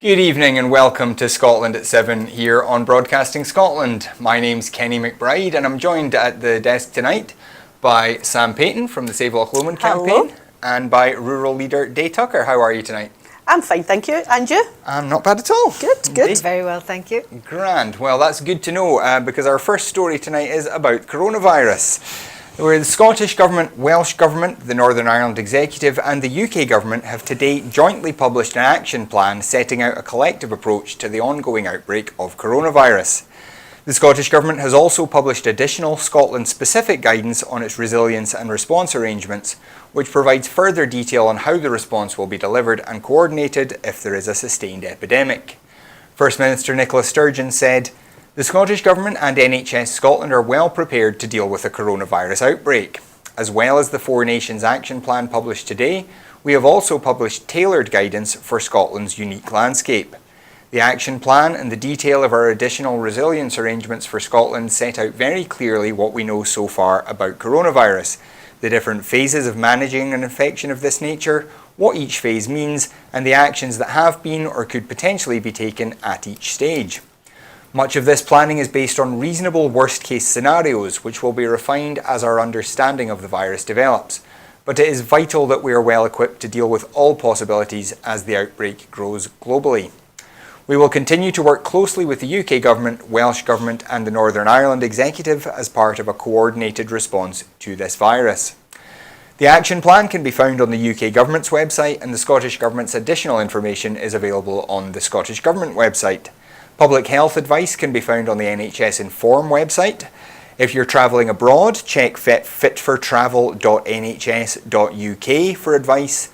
Good evening and welcome to Scotland at 7 here on Broadcasting Scotland. My name's Kenny McBride and I'm joined at the desk tonight by Sam Payton from the Save Loch Lomond campaign and by rural leader Day Tucker. How are you tonight? I'm fine, thank you. And you? I'm not bad at all. Good, good. Very well, thank you. Grand. Well, that's good to know because our first story tonight is about coronavirus. Where the Scottish Government, Welsh Government, the Northern Ireland Executive and the UK Government have today jointly published an action plan setting out a collective approach to the ongoing outbreak of coronavirus. The Scottish Government has also published additional Scotland-specific guidance on its resilience and response arrangements, which provides further detail on how the response will be delivered and coordinated if there is a sustained epidemic. First Minister Nicola Sturgeon said, "The Scottish Government and NHS Scotland are well prepared to deal with the coronavirus outbreak. As well as the Four Nations Action Plan published today, we have also published tailored guidance for Scotland's unique landscape. The Action Plan and the detail of our additional resilience arrangements for Scotland set out very clearly what we know so far about coronavirus, the different phases of managing an infection of this nature, what each phase means, and the actions that have been or could potentially be taken at each stage. Much of this planning is based on reasonable worst-case scenarios, which will be refined as our understanding of the virus develops. But it is vital that we are well equipped to deal with all possibilities as the outbreak grows globally. We will continue to work closely with the UK Government, Welsh Government and the Northern Ireland Executive as part of a coordinated response to this virus." The action plan can be found on the UK Government's website and the Scottish Government's additional information is available on the Scottish Government website. Public health advice can be found on the NHS Inform website. If you're travelling abroad, check fitfortravel.nhs.uk for advice.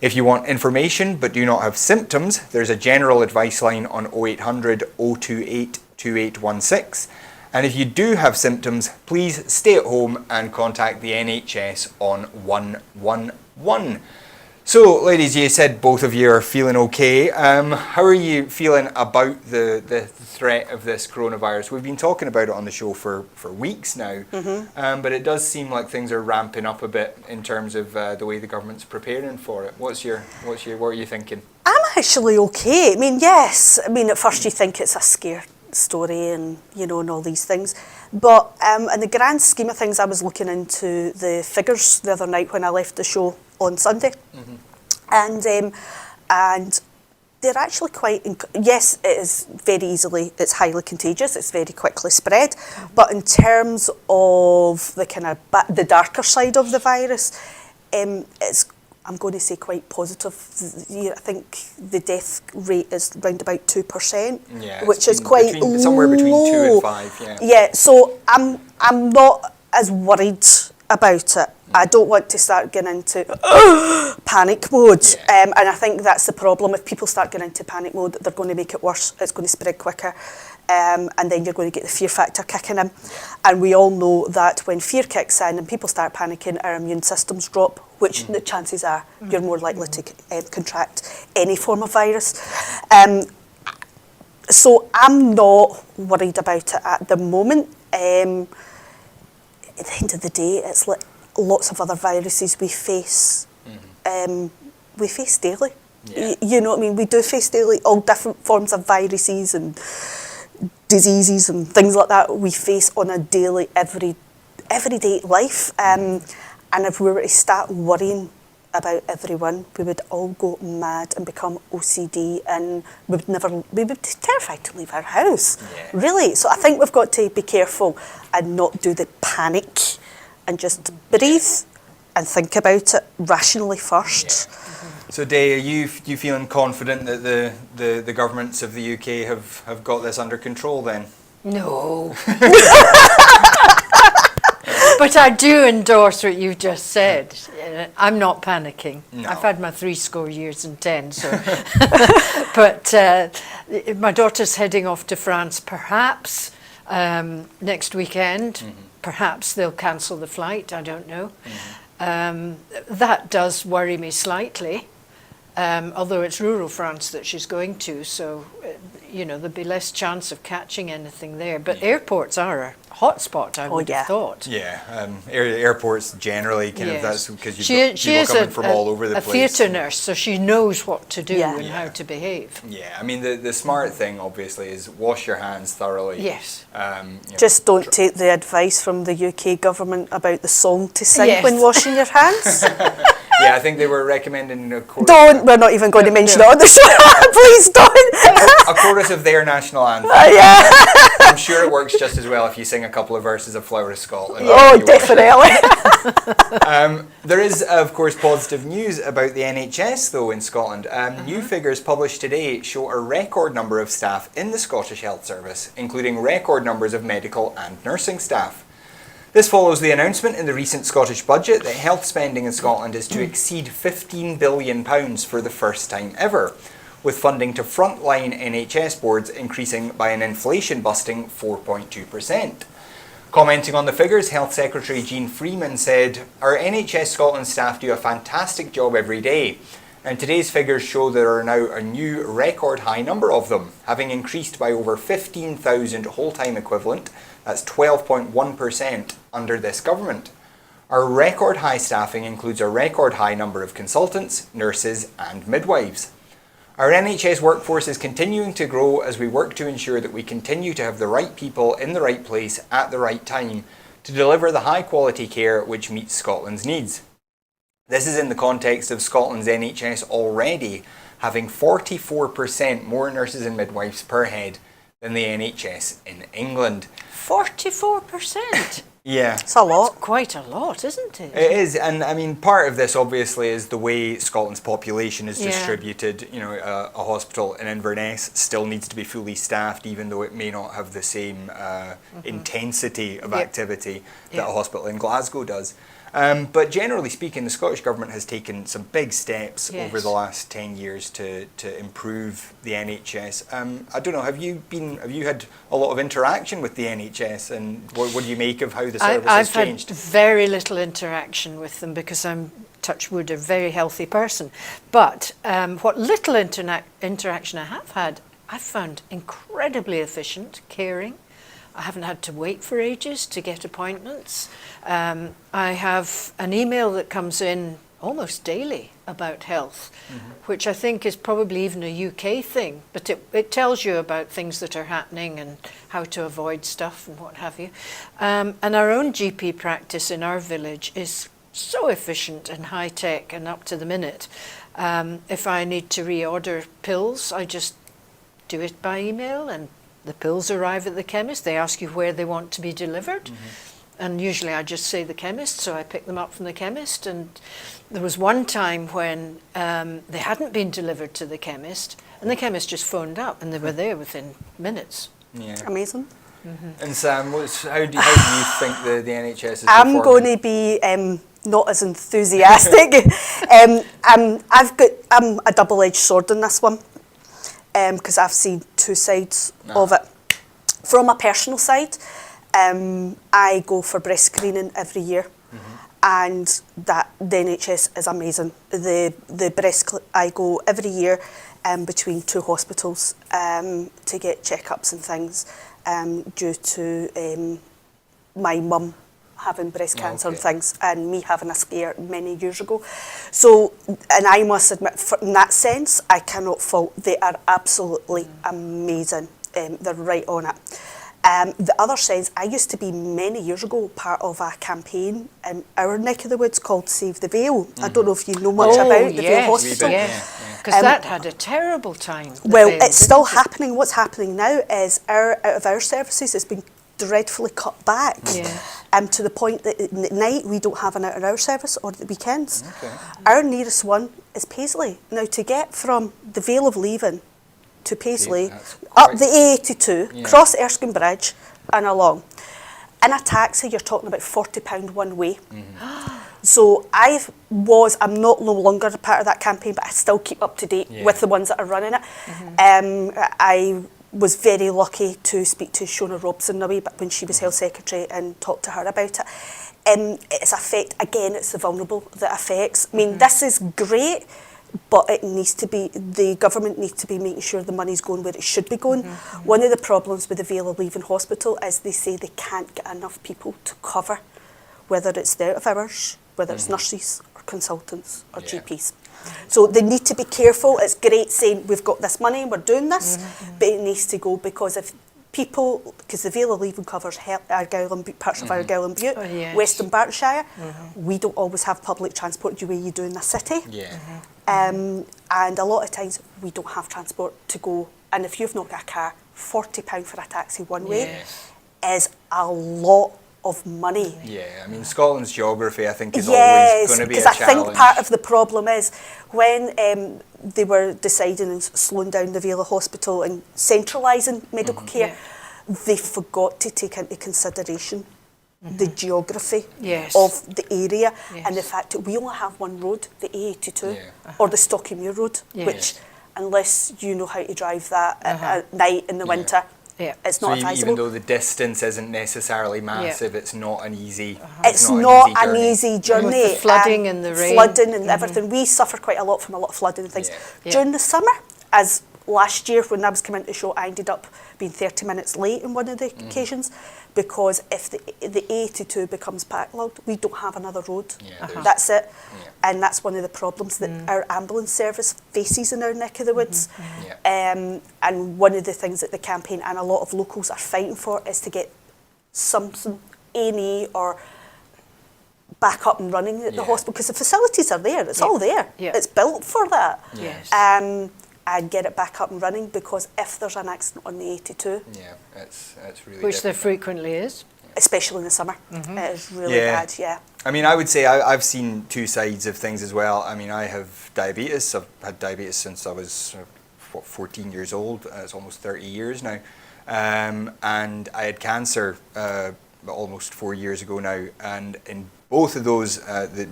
If you want information but do not have symptoms, there's a general advice line on 0800 028 2816. And if you do have symptoms, please stay at home and contact the NHS on 111. So, ladies, you said both of you are feeling okay. How are you feeling about the threat of this coronavirus? We've been talking about it on the show for weeks now, but it does seem like things are ramping up a bit in terms of the way the government's preparing for it. What are you thinking? I'm actually okay. I mean, yes. I mean, at first you think it's a scare story and, and all these things. But in the grand scheme of things, I was looking into the figures the other night when I left the show on Sunday. And they're actually quite, yes, it's highly contagious, it's very quickly spread, but in terms of the kind of the darker side of the virus, it's, I'm going to say, quite positive. I think the death rate is around about 2%, which is quite low. Somewhere between 2 and 5, yeah. Yeah, so I'm not as worried about it. I don't want to start getting into panic mode. And I think that's the problem. If people start getting into panic mode, they're going to make it worse. It's going to spread quicker. And then you're going to get the fear factor kicking in. And we all know that when fear kicks in and people start panicking, our immune systems drop, which the chances are you're more likely to contract any form of virus. So I'm not worried about it at the moment. At the end of the day, it's like lots of other viruses we face. We face daily. You know what I mean? We do face daily all different forms of viruses and diseases and things like that we face on a daily, everyday life. And if we were to start worrying about everyone, we would all go mad and become OCD and we would be terrified to leave our house. Really. So I think we've got to be careful and not do the panic and just breathe and think about it rationally first. So, Day, are you feeling confident that the governments of the UK have got this under control then? No. But I do endorse what you've just said. I'm not panicking. No. I've had my 70 years and 10, so. But my daughter's heading off to France perhaps next weekend. Perhaps they'll cancel the flight, I don't know. That does worry me slightly. although it's rural France that she's going to, so there'll be less chance of catching anything there. But airports are a hotspot, I would have thought. Yeah, airports generally kind of, that's because you've got she people is coming from all over the a place. theatre nurse, so she knows what to do and Yeah. how to behave. Yeah, I mean, the smart thing, obviously, is wash your hands thoroughly. Yes. Just don't take the advice from the UK government about the song to sing Yes. when washing your hands. Yeah, I think they were recommending a chorus. Don't, we're not even going to mention it on the show. Please don't. A chorus of their national anthem. Yeah. I'm sure it works just as well if you sing a couple of verses of Flower of Scotland. Oh, You wash your definitely. There is, of course, positive news about the NHS, though, in Scotland. New figures published today show a record number of staff in the Scottish Health Service, including record numbers of medical and nursing staff. This follows the announcement in the recent Scottish budget that health spending in Scotland is to exceed £15 billion for the first time ever, with funding to frontline NHS boards increasing by an inflation-busting 4.2%. Commenting on the figures, Health Secretary Jean Freeman said, "Our NHS Scotland staff do a fantastic job every day, and today's figures show there are now a new record high number of them, having increased by over 15,000 whole-time equivalent, that's 12.1% under this government. Our record high staffing includes a record high number of consultants, nurses and midwives. Our NHS workforce is continuing to grow as we work to ensure that we continue to have the right people in the right place at the right time to deliver the high quality care which meets Scotland's needs. This is in the context of Scotland's NHS already having 44% more nurses and midwives per head than the NHS in England." 44%. Yeah. It's a lot. Quite a lot, isn't it? It is, and I mean, part of this obviously is the way Scotland's population is Yeah. distributed. A hospital in Inverness still needs to be fully staffed, even though it may not have the same intensity of Yep. activity that Yep. a hospital in Glasgow does. But generally speaking, the Scottish Government has taken some big steps Yes. over the last 10 years to improve the NHS. I don't know, have you had a lot of interaction with the NHS, and what do you make of how the service has I've had changed? very little interaction with them because I'm, touch wood, a very healthy person. But what little interaction I have had, I've found incredibly efficient, caring. I haven't had to wait for ages to get appointments. I have an email that comes in almost daily about health, which I think is probably even a UK thing, but it tells you about things that are happening and how to avoid stuff and what have you. And our own GP practice in our village is so efficient and high tech and up to the minute. If I need to reorder pills, I just do it by email and the pills arrive at the chemist. They ask you where they want to be delivered. And usually I just say the chemist, so I pick them up from the chemist. And there was one time when they hadn't been delivered to the chemist, and the chemist just phoned up, and they were there within minutes. Yeah. Amazing. And Sam, how do you think the NHS is I'm performing? going to be not as enthusiastic. I'm a double-edged sword in this one because I've seen two sides of it. From a personal side, I go for breast screening every year, and the NHS is amazing. I go every year between two hospitals to get checkups and things due to my mum having breast cancer and things, and me having a scare many years ago. So, and I must admit, in that sense, I cannot fault. They are absolutely amazing. They're right on it. The other sense, I used to be many years ago part of a campaign in our neck of the woods called Save the Vale. I don't know if you know much about the Vale Hospital. Because that had a terrible time. Well, Vale, it's still didn't it? happening. What's happening now is out of our services has been dreadfully cut back to the point that at night we don't have an out of our service or at the weekends. Our nearest one is Paisley. Now, to get from the Vale of Leven to Paisley, up the A82, cross Erskine Bridge and along, in a taxi you're talking about £40 one way. So I'm no longer a part of that campaign, but I still keep up to date with the ones that are running it. I was very lucky to speak to Shona Robson a wee bit when she was Health Secretary and talk to her about it. It's the vulnerable that affects. I mean, this is great but it needs to be, the government needs to be making sure the money's going where it should be going. One of the problems with the Vale of Leaving Hospital is they say they can't get enough people to cover, whether it's the out of hours, whether it's nurses or consultants or GPs. So they need to be careful. It's great saying we've got this money, we're doing this, but it needs to go, because if people, because the Vale of Leaving covers Argyll and parts of Argyll and Bute, Western Berkshire, we don't always have public transport the way you do in the city. And a lot of times we don't have transport to go, and if you've not got a car, £40 for a taxi one way is a lot of money. I mean, Scotland's geography, I think, is always going to be a challenge. Yes, because I think part of the problem is when they were deciding and slowing down the Vale Hospital and centralising medical care, they forgot to take into consideration the geography of the area and the fact that we only have one road, the A82, or the Stockymuir Road, which, unless you know how to drive that at night in the winter, it's not advisable. Even though the distance isn't necessarily massive, it's not an easy It's not an easy journey. With the flooding and the rain. Flooding and everything. We suffer quite a lot from a lot of flooding and things. During the summer, as last year when I was coming to the show, I ended up being 30 minutes late on one of the occasions, because if the A82 becomes backlogged, we don't have another road. That's it. And that's one of the problems that our ambulance service faces in our neck of the woods. And one of the things that the campaign and a lot of locals are fighting for is to get something A&E or back up and running at the hospital, because the facilities are there. It's all there. It's built for that. And get it back up and running, because if there's an accident on the A82, it's really which there difficult. frequently is, especially in the summer, it is really bad. I mean, I would say I've seen two sides of things as well. I mean, I have diabetes. I've had diabetes since I was 14 years old. It's almost 30 years now. And I had cancer almost 4 years ago now. And in both of those, the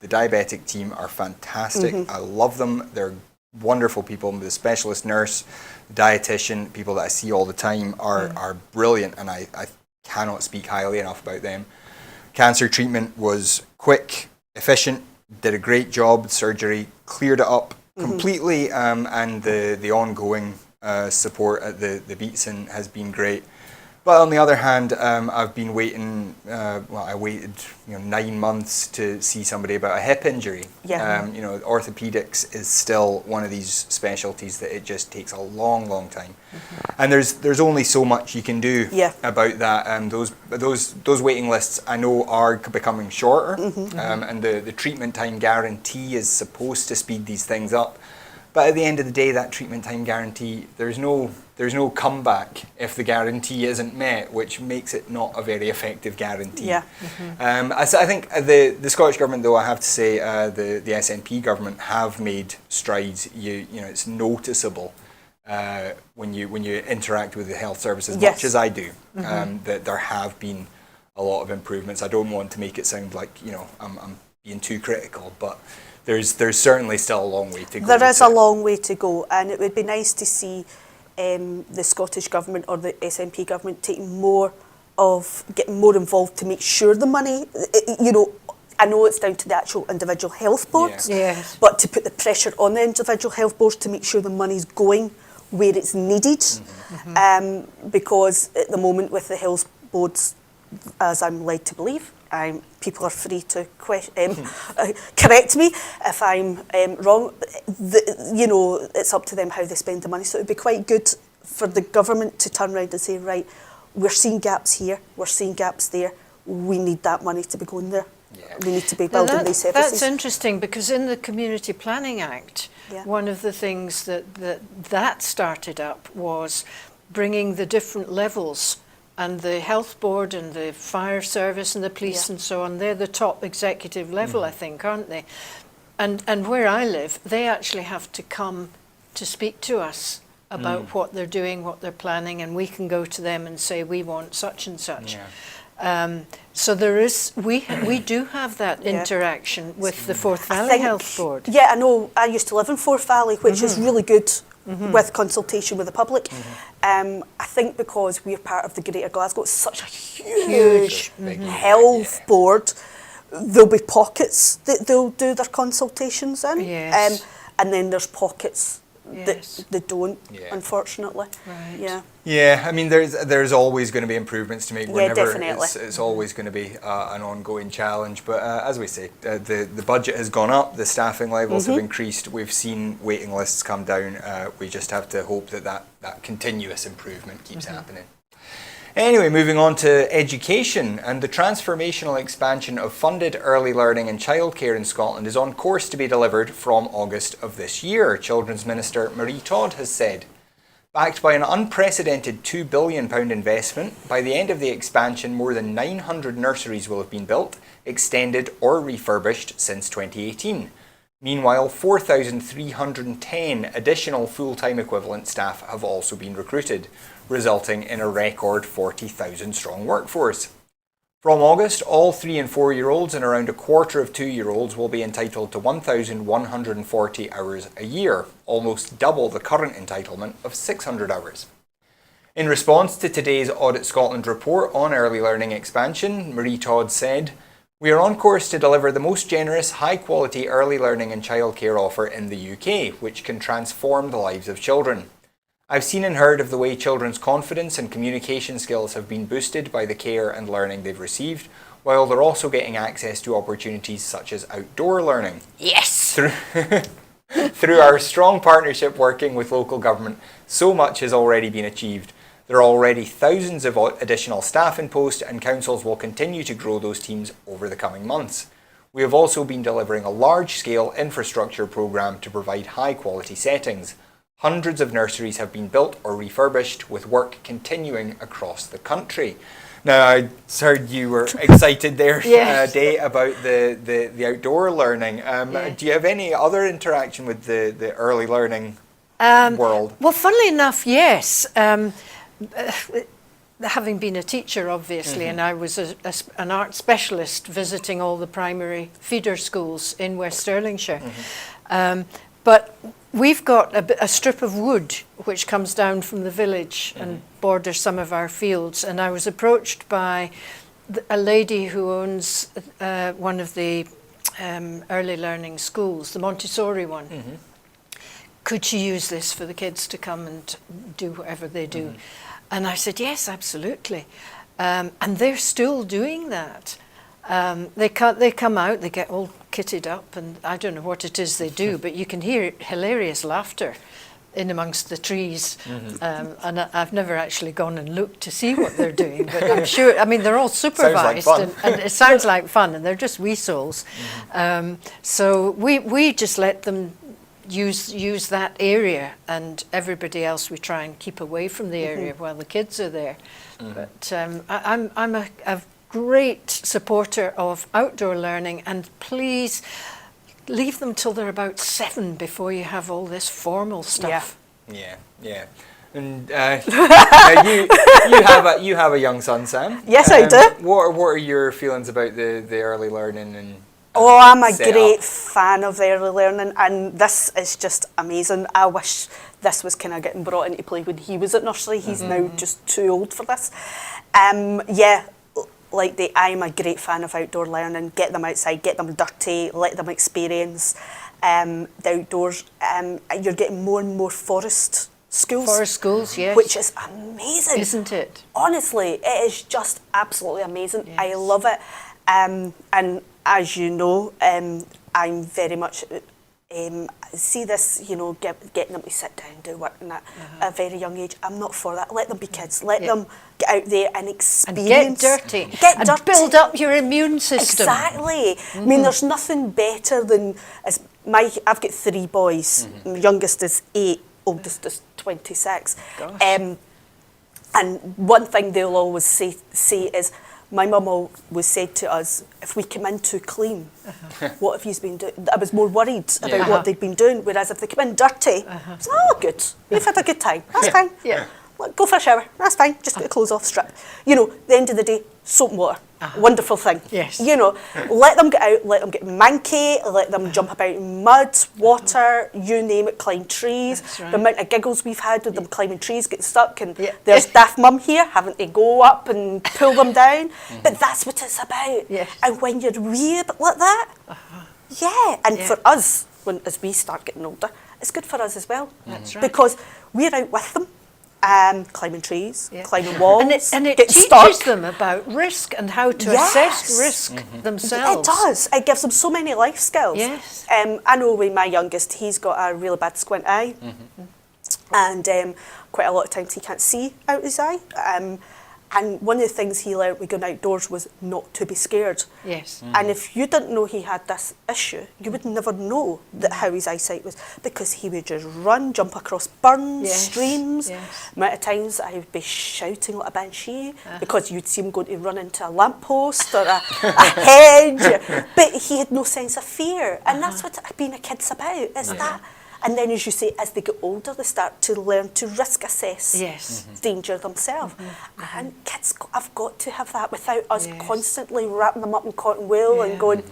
diabetic team are fantastic. I love them. They're wonderful people. The specialist nurse, the dietitian, people that I see all the time are brilliant, and I cannot speak highly enough about them. Cancer treatment was quick, efficient, did a great job. Surgery cleared it up completely, and the ongoing support at the Beatson has been great. But on the other hand, I've been waiting. I waited 9 months to see somebody about a hip injury. Orthopedics is still one of these specialties that it just takes a long time, and there's only so much you can do about that. Those waiting lists, I know, are becoming shorter, and the treatment time guarantee is supposed to speed these things up. But at the end of the day, that treatment time guarantee, there's no comeback if the guarantee isn't met, which makes it not a very effective guarantee. I think the Scottish Government, though, I have to say, the SNP government have made strides. It's noticeable when you interact with the health service as much as I do, that there have been a lot of improvements. I don't want to make it sound like I'm being too critical, but there's certainly still a long way to go. There is a long way to go, and it would be nice to see the Scottish Government or the SNP government getting more involved to make sure the money, I know it's down to the actual individual health boards, but to put the pressure on the individual health boards to make sure the money's going where it's needed, because at the moment with the health boards, as I'm led to believe, people are free to correct me if I'm wrong. It's up to them how they spend the money. So it would be quite good for the government to turn around and say, right, we're seeing gaps here, we're seeing gaps there. We need that money to be going there. We need to be building these services. That's interesting, because in the Community Planning Act, one of the things that started up was bringing the different levels. And the health board and the fire service and the police and so on, they're the top executive level, I think, aren't they? And where I live, they actually have to come to speak to us about what they're doing, what they're planning, and we can go to them and say, we want such and such. So there is, we do have that interaction with the Forth Valley Health Board. Yeah, I know. I used to live in Forth Valley, which is really good. With consultation with the public. I think because we're part of the Greater Glasgow, it's such a huge health board. there'll be pockets that they'll do their consultations in. Yes. And then there's pockets Yes. that they don't, Yeah. unfortunately. Right. Yeah. Yeah, I mean, there's always going to be improvements to make. Yeah, Whenever definitely. it's always going to be an ongoing challenge. But as we say, the budget has gone up, the staffing levels have increased. We've seen waiting lists come down. We just have to hope that continuous improvement keeps happening. Anyway, moving on to education, and the transformational expansion of funded early learning and childcare in Scotland is on course to be delivered from August of this year, Children's Minister Marie Todd has said. Backed by an unprecedented £2 billion investment, by the end of the expansion more than 900 nurseries will have been built, extended or refurbished since 2018. Meanwhile, 4,310 additional full-time equivalent staff have also been recruited, resulting in a record 40,000 strong workforce. From August, all 3 and 4 year olds and around a quarter of 2-year-olds will be entitled to 1,140 hours a year, almost double the current entitlement of 600 hours. In response to today's Audit Scotland report on early learning expansion, Marie Todd said, "We are on course to deliver the most generous, high-quality early learning and childcare offer in the UK, which can transform the lives of children. I've seen and heard of the way children's confidence and communication skills have been boosted by the care and learning they've received, while they're also getting access to opportunities such as outdoor learning. Yes. Through our strong partnership working with local government, so much has already been achieved. There are already thousands of additional staff in post, and councils will continue to grow those teams over the coming months. We have also been delivering a large-scale infrastructure programme to provide high-quality settings. Hundreds of nurseries have been built or refurbished, with work continuing across the country." Now, I heard you were excited there, Yes. Day, about the outdoor learning. Do you have any other interaction with the early learning world? Well, funnily enough, yes. Having been a teacher, obviously, and I was an art specialist visiting all the primary feeder schools in West Stirlingshire. But we've got a strip of wood which comes down from the village and borders some of our fields. And I was approached by a lady who owns one of the early learning schools, the Montessori one. Could she use this for the kids to come and do whatever they do? And I said, yes, absolutely. And they're still doing that. They come out, they get all kitted up, and I don't know what it is they do, but you can hear hilarious laughter in amongst the trees. And I've never actually gone and looked to see what they're doing, but I'm sure, I mean, they're all supervised. Sounds like fun. And it sounds like fun, and they're just wee souls. So we just let them use that area, and everybody else we try and keep away from the area while the kids are there. But I'm a great supporter of outdoor learning, and please leave them till they're about 7 before you have all this formal stuff. Yeah. And you have a young son, Sam. Yes, I do. What are your feelings about the early learning and? Oh, I'm a setup? great fan of early learning, and this is just amazing. I wish this was kind of getting brought into play when he was at nursery. He's now just too old for this. I'm a great fan of outdoor learning. Get them outside, get them dirty, let them experience the outdoors. You're getting more and more forest schools. Forest schools, yes. Which is amazing. Isn't it? Honestly, it is just absolutely amazing. Yes. I love it. And as you know, I'm very much see this, getting them to sit down and do work at a very young age. I'm not for that. Let them be kids. Let them get out there and experience. Get dirty. Get dirty. Build up your immune system. Exactly. I mean, there's nothing better than I've got 3 boys. My youngest is 8, oldest is 26. Gosh. And one thing they'll always say is, my mum always said to us, if we come in too clean, what have you been doing? I was more worried about what they'd been doing, whereas if they come in dirty, it's good. You've had a good time. That's fine. Yeah. Go for a shower. That's fine. Just get the clothes off, strip. At the end of the day, soap and water. Wonderful thing. Yes. You know, let them get out, let them get manky, let them jump about in mud, water, you name it, climb trees. That's right. The amount of giggles we've had with them climbing trees, getting stuck, and Yeah. there's Daft Mum here having to go up and pull them down. But that's what it's about. Yes. And when you're wee a bit like that, yeah. And Yeah. for us, as we start getting older, it's good for us as well. That's right. Because we're out with them. Climbing trees, Yeah. climbing walls, And it getting teaches stuck. them about risk and how to Yes. assess risk It themselves. does. It gives them so many life skills. Yes. I know with my youngest, he's got a really bad squint eye, and quite a lot of times he can't see out his eye. And one of the things he learnt with going outdoors was not to be scared. Yes. And if you didn't know he had this issue, you would never know that how his eyesight was, because he would just run, jump across burns, Yes, streams. yes. Amount of times I would be shouting like a banshee because you'd see him going to run into a lamppost or a hedge, but he had no sense of fear, and that's what being a kid's about. Is that. And then, as you say, as they get older, they start to learn to risk assess Yes. danger themselves. And kids have got to have that without us Yes. constantly wrapping them up in cotton wool and going,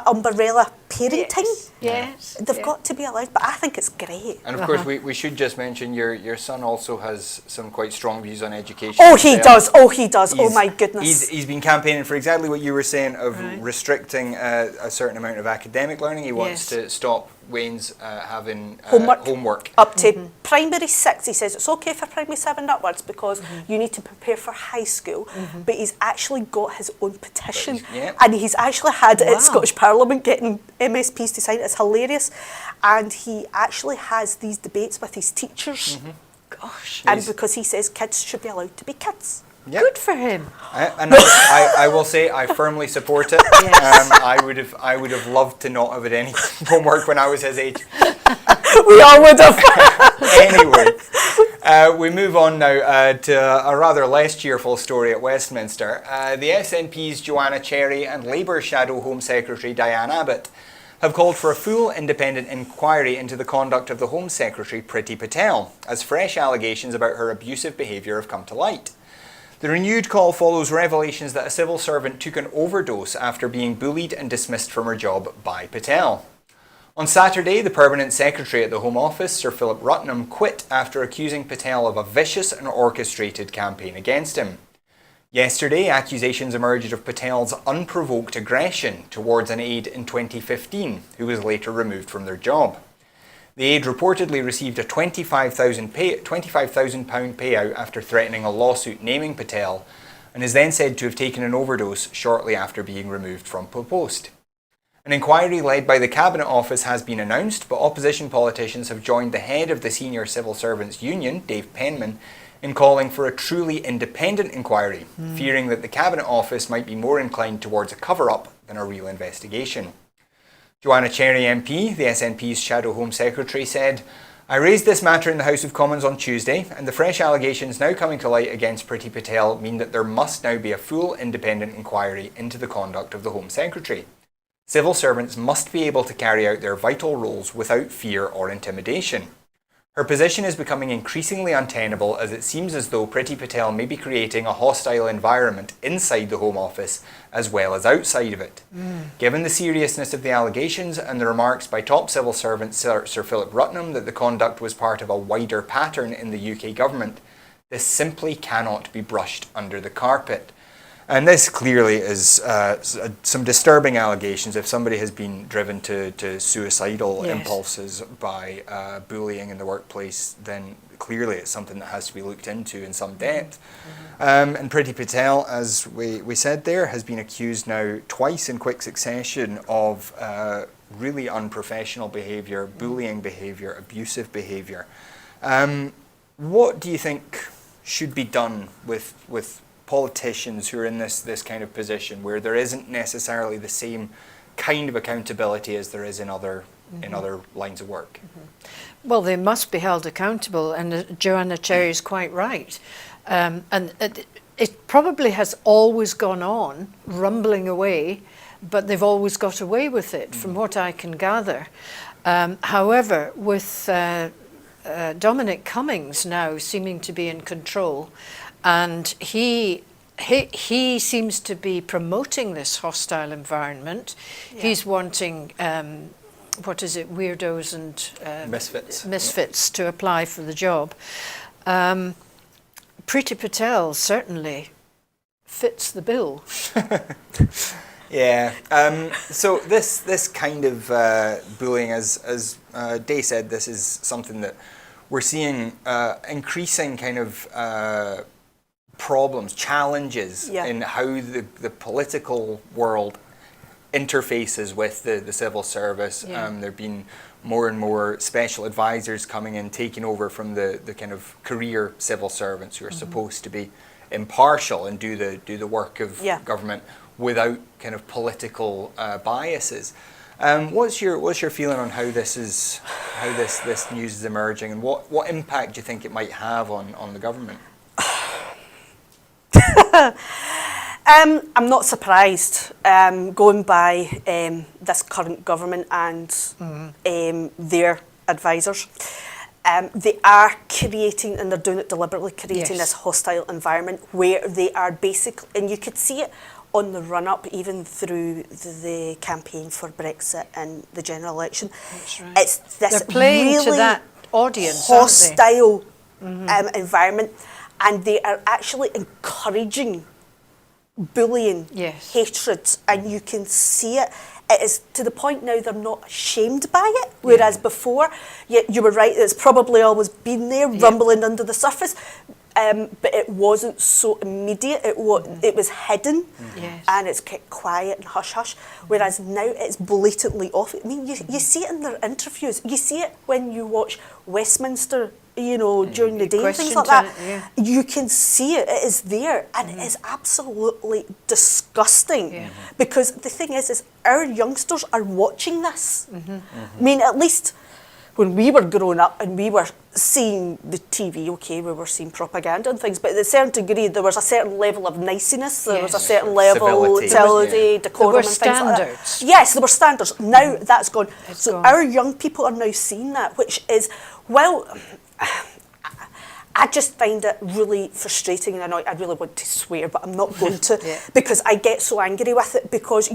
umbrella parenting. Yes. They've Yeah. got to be allowed, but I think it's great. And of course, we should just mention your son also has some quite strong views on education. Oh, he himself. does. Oh, he does. Oh, He's- my goodness. He's been campaigning for exactly what you were saying of Right. restricting a certain amount of academic learning. He wants Yes. to stop Wayne's having Homework. Up to primary 6, he says it's okay for primary 7 upwards because you need to prepare for high school. But he's actually got his own petition, Yeah. and he's actually had it Wow. at Scottish Parliament getting MSPs to sign it. It's hilarious, and he actually has these debates with his teachers, Gosh. and because he says kids should be allowed to be kids. Yep. Good for him. I will say I firmly support it. Yes. I would have loved to not have had any homework when I was his age. We all would have. Anyway, we move on now to a rather less cheerful story at Westminster. The SNP's Joanna Cherry and Labour Shadow Home Secretary Diane Abbott have called for a full independent inquiry into the conduct of the Home Secretary Priti Patel, as fresh allegations about her abusive behaviour have come to light. The renewed call follows revelations that a civil servant took an overdose after being bullied and dismissed from her job by Patel. On Saturday, the permanent secretary at the Home Office, Sir Philip Rutnam, quit after accusing Patel of a vicious and orchestrated campaign against him. Yesterday, accusations emerged of Patel's unprovoked aggression towards an aide in 2015, who was later removed from their job. The aide reportedly received a £25,000 payout after threatening a lawsuit naming Patel, and is then said to have taken an overdose shortly after being removed from post. An inquiry led by the Cabinet Office has been announced, but opposition politicians have joined the head of the Senior Civil Servants Union, Dave Penman, in calling for a truly independent inquiry, fearing that the Cabinet Office might be more inclined towards a cover-up than a real investigation. Joanna Cherry MP, the SNP's Shadow Home Secretary, said, "I raised this matter in the House of Commons on Tuesday, and the fresh allegations now coming to light against Priti Patel mean that there must now be a full independent inquiry into the conduct of the Home Secretary. Civil servants must be able to carry out their vital roles without fear or intimidation. Her position is becoming increasingly untenable as it seems as though Priti Patel may be creating a hostile environment inside the Home Office as well as outside of it. Given the seriousness of the allegations and the remarks by top civil servant Sir Philip Rutnam that the conduct was part of a wider pattern in the UK government, this simply cannot be brushed under the carpet." And this clearly is some disturbing allegations. If somebody has been driven to suicidal Yes. impulses by bullying in the workplace, then clearly it's something that has to be looked into in some depth. And Priti Patel, as we said there, has been accused now twice in quick succession of really unprofessional behaviour, bullying behaviour, abusive behaviour. What do you think should be done with politicians who are in this kind of position where there isn't necessarily the same kind of accountability as there is in other lines of work? Well, they must be held accountable, and Joanna Cherry is quite right. And it probably has always gone on, rumbling away, but they've always got away with it, from what I can gather. However, with Dominic Cummings now seeming to be in control, and he he seems to be promoting this hostile environment. Yeah. He's wanting, weirdos and misfits to apply for the job. Priti Patel certainly fits the bill. Yeah. So this kind of bullying, as Day said, this is something that we're seeing increasing kind of problems, challenges in how the political world interfaces with the civil service. Yeah. There have been more and more special advisors coming in, taking over from the kind of career civil servants who are supposed to be impartial and do the work of government without kind of political biases. What's your feeling on how this news is emerging, and what impact do you think it might have on the government? I'm not surprised, going by this current government and their advisors. They are creating, and they're doing it deliberately, creating this hostile environment where they are basically, and you could see it on the run-up, even through the campaign for Brexit and the general election. That's right. It's this They're playing really to that audience, hostile environment, and they are actually encouraging bullying, hatred, and you can see it. It is to the point now they're not ashamed by it, whereas before, you were right, it's probably always been there, rumbling under the surface, but it wasn't so immediate. It was hidden, and it's kept quiet and hush-hush, whereas now it's blatantly off. I mean, you see it in their interviews, you see it when you watch Westminster, during the day and things like that. You can see it. It is there, and it is absolutely disgusting. Because the thing is our youngsters are watching this. I mean, at least when we were growing up and we were seeing the TV, we were seeing propaganda and things, but at a certain degree there was a certain level of niceness, there was a certain level of civility, decorum and things like that. Yes, there were standards. Now that's gone. So our young people are now seeing that, which is, well, I just find it really frustrating, and I really want to swear, but I'm not going to, because I get so angry with it, because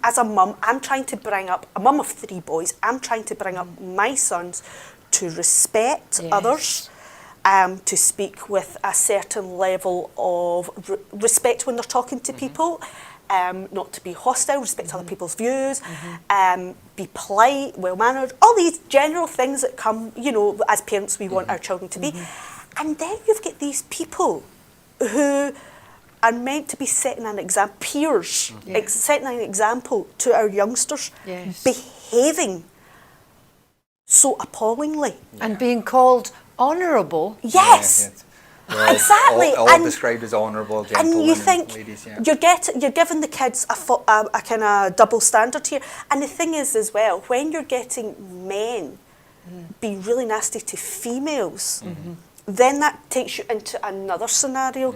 as a mum, I'm trying to bring up, a mum of 3 boys, I'm trying to bring up my sons to respect others, to speak with a certain level of respect when they're talking to people, not to be hostile, respect other people's views, be polite, well-mannered, all these general things that come, as parents we want our children to be. And then you've got these people who are meant to be setting an example, peers, setting an example to our youngsters, behaving so appallingly. And being called honourable. Yes. Exactly. All described as honourable gentlemen, and you think ladies, you're giving the kids a kind of double standard here. And the thing is as well, when you're getting men being really nasty to females, then that takes you into another scenario.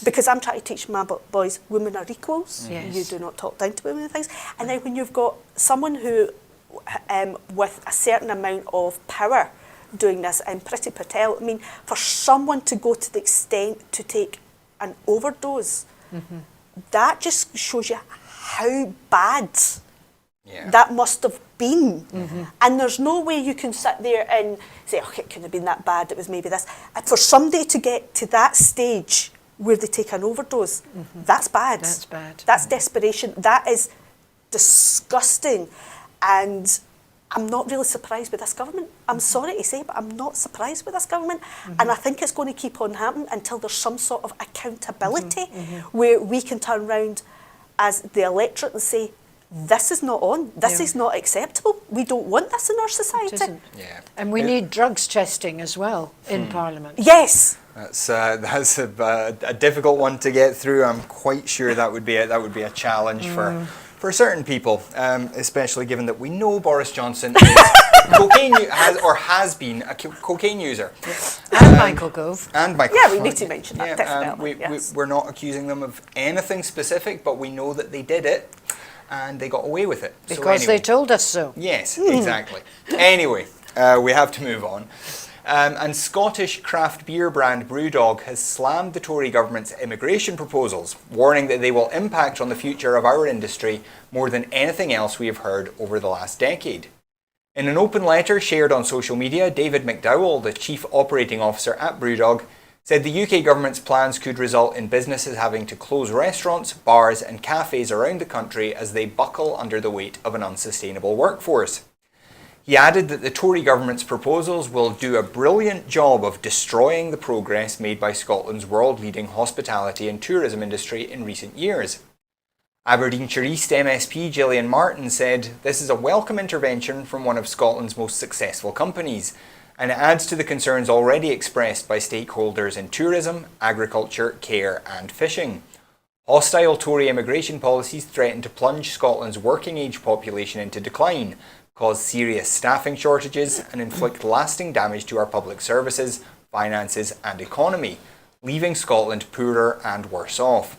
Because I'm trying to teach my boys women are equals. You do not talk down to women and things. And then when you've got someone who, with a certain amount of power, doing this, and Priti Patel, I mean, for someone to go to the extent to take an overdose, that just shows you how bad that must have been. And there's no way you can sit there and say, oh, it couldn't have been that bad, it was maybe this. And for somebody to get to that stage where they take an overdose, that's bad. That's bad. That's desperation. That is disgusting. And I'm not really surprised with this government. I'm sorry to say, but I'm not surprised with this government. And I think it's going to keep on happening until there's some sort of accountability where we can turn around as the electorate and say, this is not on, this is not acceptable. We don't want this in our society. It isn't. And we need drugs testing as well in Parliament. Yes. That's a difficult one to get through. I'm quite sure that would be a challenge for certain people, especially given that we know Boris Johnson is has been a cocaine user. And Michael Gove. And Michael. Yeah, we need to mention that, definitely. We're not accusing them of anything specific, but we know that they did it, and they got away with it. Because they told us so. Yes, exactly. Anyway, we have to move on. And Scottish craft beer brand Brewdog has slammed the Tory government's immigration proposals, warning that they will impact on the future of our industry more than anything else we have heard over the last decade. In an open letter shared on social media, David McDowell, the Chief Operating Officer at Brewdog, said the UK government's plans could result in businesses having to close restaurants, bars and cafes around the country as they buckle under the weight of an unsustainable workforce. He added that the Tory government's proposals will do a brilliant job of destroying the progress made by Scotland's world-leading hospitality and tourism industry in recent years. Aberdeenshire East MSP Gillian Martin said, "This is a welcome intervention from one of Scotland's most successful companies, and it adds to the concerns already expressed by stakeholders in tourism, agriculture, care and fishing. Hostile Tory immigration policies threaten to plunge Scotland's working age population into decline, cause serious staffing shortages and inflict lasting damage to our public services, finances and economy, leaving Scotland poorer and worse off.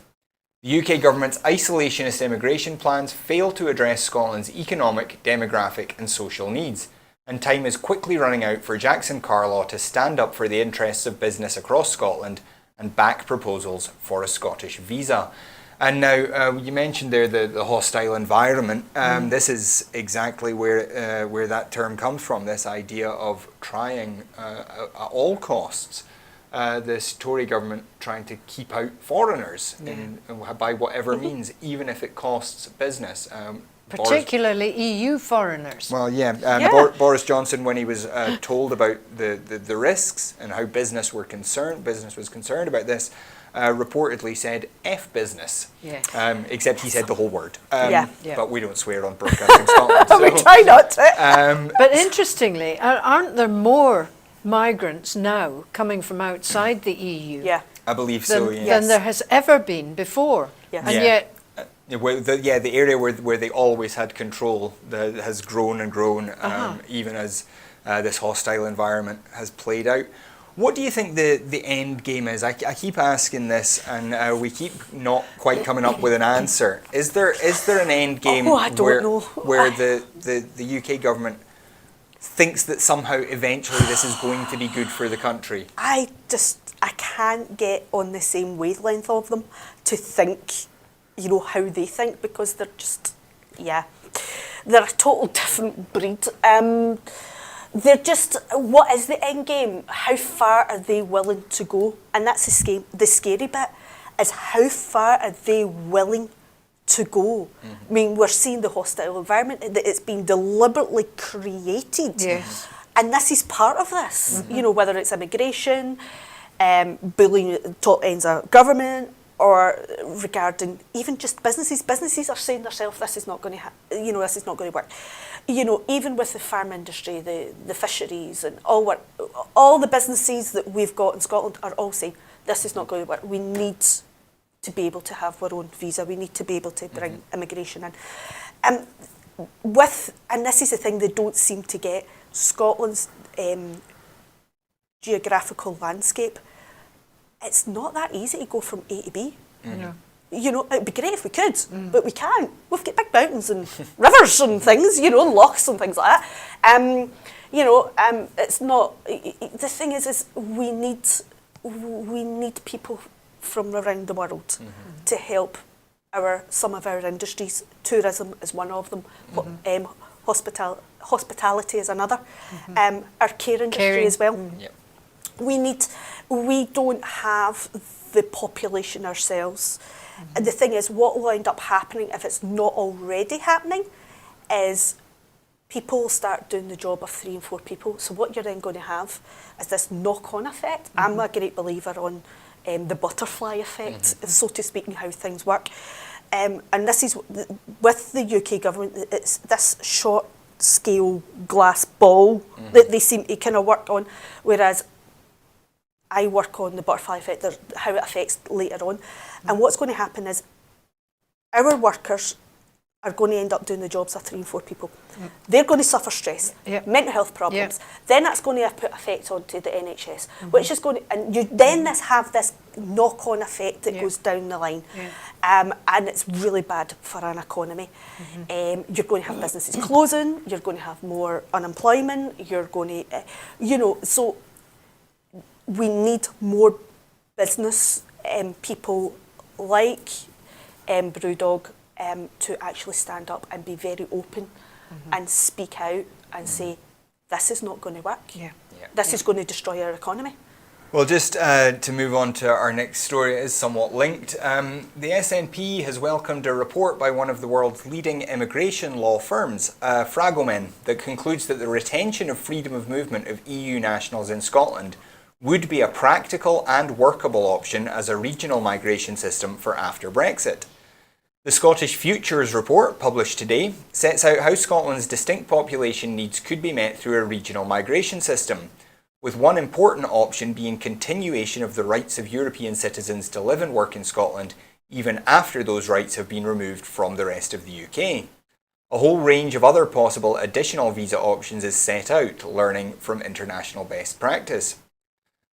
The UK government's isolationist immigration plans fail to address Scotland's economic, demographic and social needs, and time is quickly running out for Jackson Carlaw to stand up for the interests of business across Scotland and back proposals for a Scottish visa." And now, you mentioned there the hostile environment. This is exactly where that term comes from, this idea of trying at all costs, this Tory government trying to keep out foreigners by whatever means, even if it costs business. Particularly EU foreigners. Well, Boris Johnson, when he was told about the risks and how business was concerned about this, reportedly said "F business," except he said the whole word. But we don't swear on Broadcasting Scotland. So, we try not to. But interestingly, aren't there more migrants now coming from outside the EU Yeah. I believe so, yes. than there has ever been before? Yes. And yet, the area where they always had control has grown and grown, even as this hostile environment has played out. What do you think the end game is? I keep asking this, and we keep not quite coming up with an answer. Is there an end game I don't know. where the UK government thinks that somehow eventually this is going to be good for the country? I can't get on the same wavelength of them to think, how they think, because they're just, they're a total different breed. They're just, what is the end game? How far are they willing to go? And that's the scary bit, is how far are they willing to go? I mean, we're seeing the hostile environment, that it's been deliberately created. Yes. And this is part of this, whether it's immigration, bullying at the top ends of government, or regarding even just businesses. Businesses are saying themselves, this is not going to this is not going to work. Even with the farm industry, the fisheries and all the businesses that we've got in Scotland are all saying, this is not going to work. We need to be able to have our own visa. We need to be able to bring immigration in. And this is the thing they don't seem to get, Scotland's geographical landscape. It's not that easy to go from A to B. No. It'd be great if we could, but we can't. We've got big mountains and rivers and things, and lochs and things like that. It's not. The thing is we need people from around the world to help some of our industries. Tourism is one of them. Hospitality is another. Our care industry as well. Yep. We don't have the population ourselves. And the thing is, what will end up happening if it's not already happening is people will start doing the job of 3 and 4 people. So what you're then going to have is this knock-on effect. I'm a great believer on the butterfly effect, so to speak, and how things work. And this is, with the UK government, it's this short-scale glass ball that they seem to kind of work on, whereas I work on the butterfly effect, how it affects later on. And what's going to happen is our workers are going to end up doing the jobs of 3 and 4 people. They're going to suffer stress, mental health problems. Then that's going to put effects onto the NHS, which is going to, and you then have this knock-on effect that goes down the line. And it's really bad for an economy. You're going to have businesses closing, you're going to have more unemployment, you're going to, so we need more business people like Brewdog to actually stand up and be very open and speak out and say, this is not going to work. Yeah. This is going to destroy our economy. Well, just to move on to our next story, it is somewhat linked. The SNP has welcomed a report by one of the world's leading immigration law firms, Fragomen, that concludes that the retention of freedom of movement of EU nationals in Scotland would be a practical and workable option as a regional migration system for after Brexit. The Scottish Futures report, published today, sets out how Scotland's distinct population needs could be met through a regional migration system, with one important option being continuation of the rights of European citizens to live and work in Scotland, even after those rights have been removed from the rest of the UK. A whole range of other possible additional visa options is set out, learning from international best practice.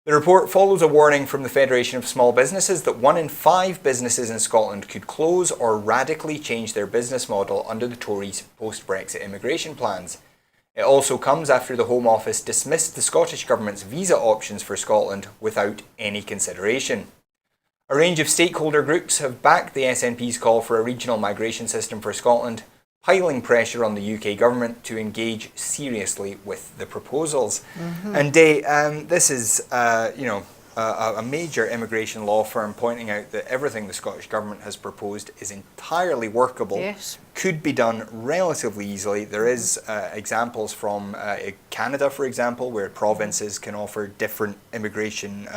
The report follows a warning from the Federation of Small Businesses that 1 in 5 businesses in Scotland could close or radically change their business model under the Tories' post-Brexit immigration plans. It also comes after the Home Office dismissed the Scottish Government's visa options for Scotland without any consideration. A range of stakeholder groups have backed the SNP's call for a regional migration system for Scotland, piling pressure on the UK Government to engage seriously with the proposals. And this is, a major immigration law firm pointing out that everything the Scottish Government has proposed is entirely workable, Yes. could be done relatively easily. There is examples from Canada, for example, where provinces can offer different immigration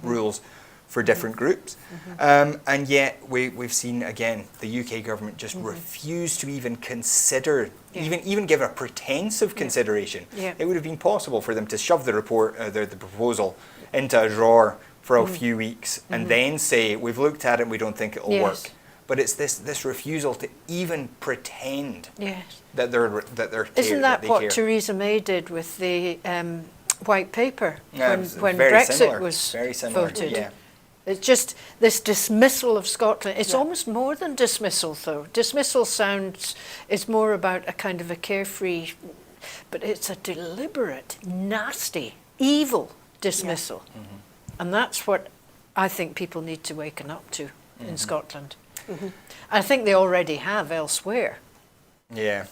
rules for different groups. And yet we've seen, again, the UK Government just refuse to even consider, even give a pretense of consideration. Yeah. It would have been possible for them to shove the report, the proposal, into a drawer for a few weeks and then say, we've looked at it and we don't think it'll work. But it's this refusal to even pretend Yes. that they're Isn't that they what care. Theresa May did with the white paper Yeah, it was when very Brexit similar, was very similar, voted? yeah. It's just this dismissal of Scotland. It's almost more than dismissal, though. Dismissal sounds, it's more about a kind of a carefree, but it's a deliberate, nasty, evil dismissal. And that's what I think people need to waken up to in Scotland. I think they already have elsewhere. Yeah,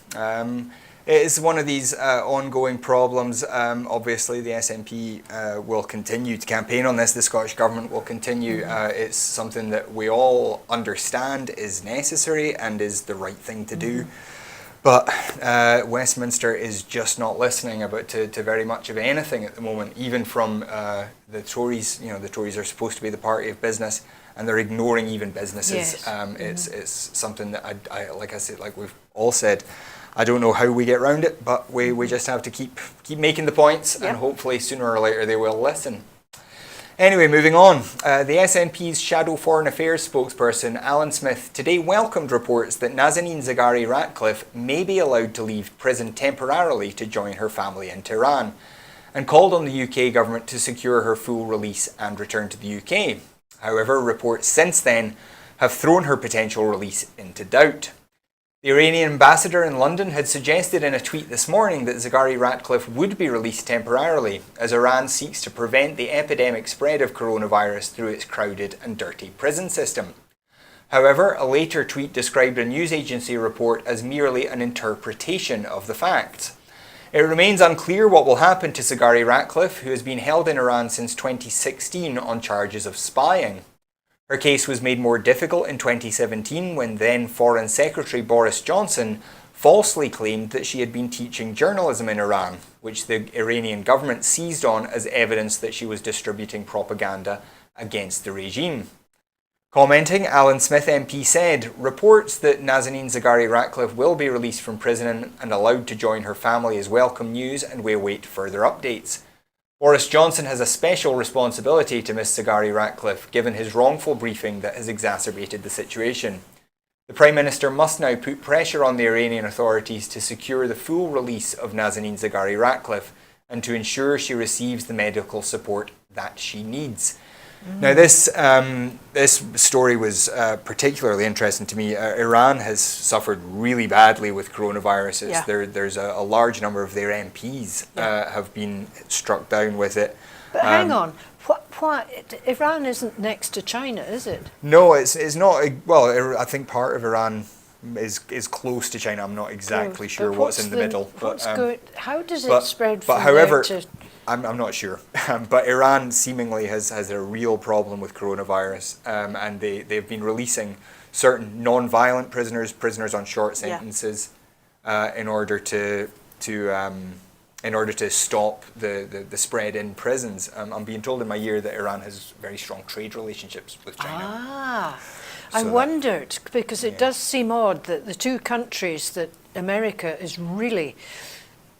it is one of these ongoing problems. Obviously, the SNP will continue to campaign on this. The Scottish Government will continue. It's something that we all understand is necessary and is the right thing to do. But Westminster is just not listening to very much of anything at the moment, even from the Tories. The Tories are supposed to be the party of business, and they're ignoring even businesses. Yes. It's something that I like I said, like we've all said, I don't know how we get around it, but we just have to keep making the points, and hopefully sooner or later they will listen. Anyway, moving on. The SNP's Shadow Foreign Affairs spokesperson, Alan Smith, today welcomed reports that Nazanin Zaghari Ratcliffe may be allowed to leave prison temporarily to join her family in Tehran, and called on the UK government to secure her full release and return to the UK. However, reports since then have thrown her potential release into doubt. The Iranian ambassador in London had suggested in a tweet this morning that Zaghari Ratcliffe would be released temporarily as Iran seeks to prevent the epidemic spread of coronavirus through its crowded and dirty prison system. However, a later tweet described a news agency report as merely an interpretation of the facts. It remains unclear what will happen to Zaghari Ratcliffe, who has been held in Iran since 2016 on charges of spying. Her case was made more difficult in 2017 when then Foreign Secretary Boris Johnson falsely claimed that she had been teaching journalism in Iran, which the Iranian government seized on as evidence that she was distributing propaganda against the regime. Commenting, Alan Smith MP said, "Reports that Nazanin Zaghari Ratcliffe will be released from prison and allowed to join her family is welcome news, and we await further updates. Boris Johnson has a special responsibility to Miss Zaghari Ratcliffe, given his wrongful briefing that has exacerbated the situation. The Prime Minister must now put pressure on the Iranian authorities to secure the full release of Nazanin Zaghari Ratcliffe and to ensure she receives the medical support that she needs." Now, this story was particularly interesting to me. Iran has suffered really badly with coronaviruses. Yeah. There's a large number of their MPs have been struck down with it. But hang on, Iran isn't next to China, is it? No, it's not. Well, I think part of Iran is close to China. I'm not exactly But sure what's in the middle. How does it spread from however, there to... I'm not sure. But Iran seemingly has a real problem with coronavirus, and they've been releasing certain non-violent prisoners on short sentences, in order to stop the spread in prisons. I'm being told in my ear that Iran has very strong trade relationships with China. I wondered, because it does seem odd that the two countries that America is really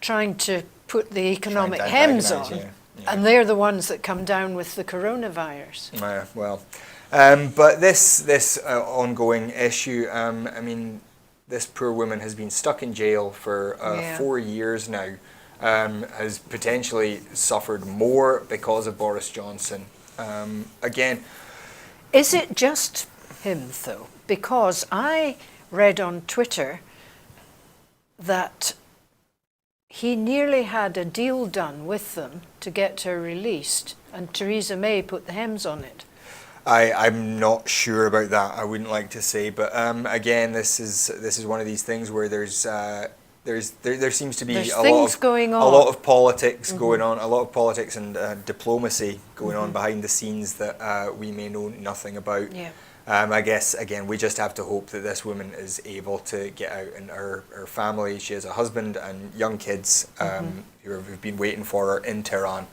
trying to put the economic hems on, and they're the ones that come down with the coronavirus. But this ongoing issue, I mean, this poor woman has been stuck in jail for 4 years now, has potentially suffered more because of Boris Johnson. Again, is it just him, though? Because I read on Twitter that he nearly had a deal done with them to get her released, and Theresa May put the hems on it. I'm not sure about that. I wouldn't like to say, but again, this is one of these things where there seems to be a lot of politics going on, a lot of politics and diplomacy going on behind the scenes that we may know nothing about. Yeah. I guess, again, we just have to hope that this woman is able to get out, and her family, she has a husband and young kids who have been waiting for her in Tehran.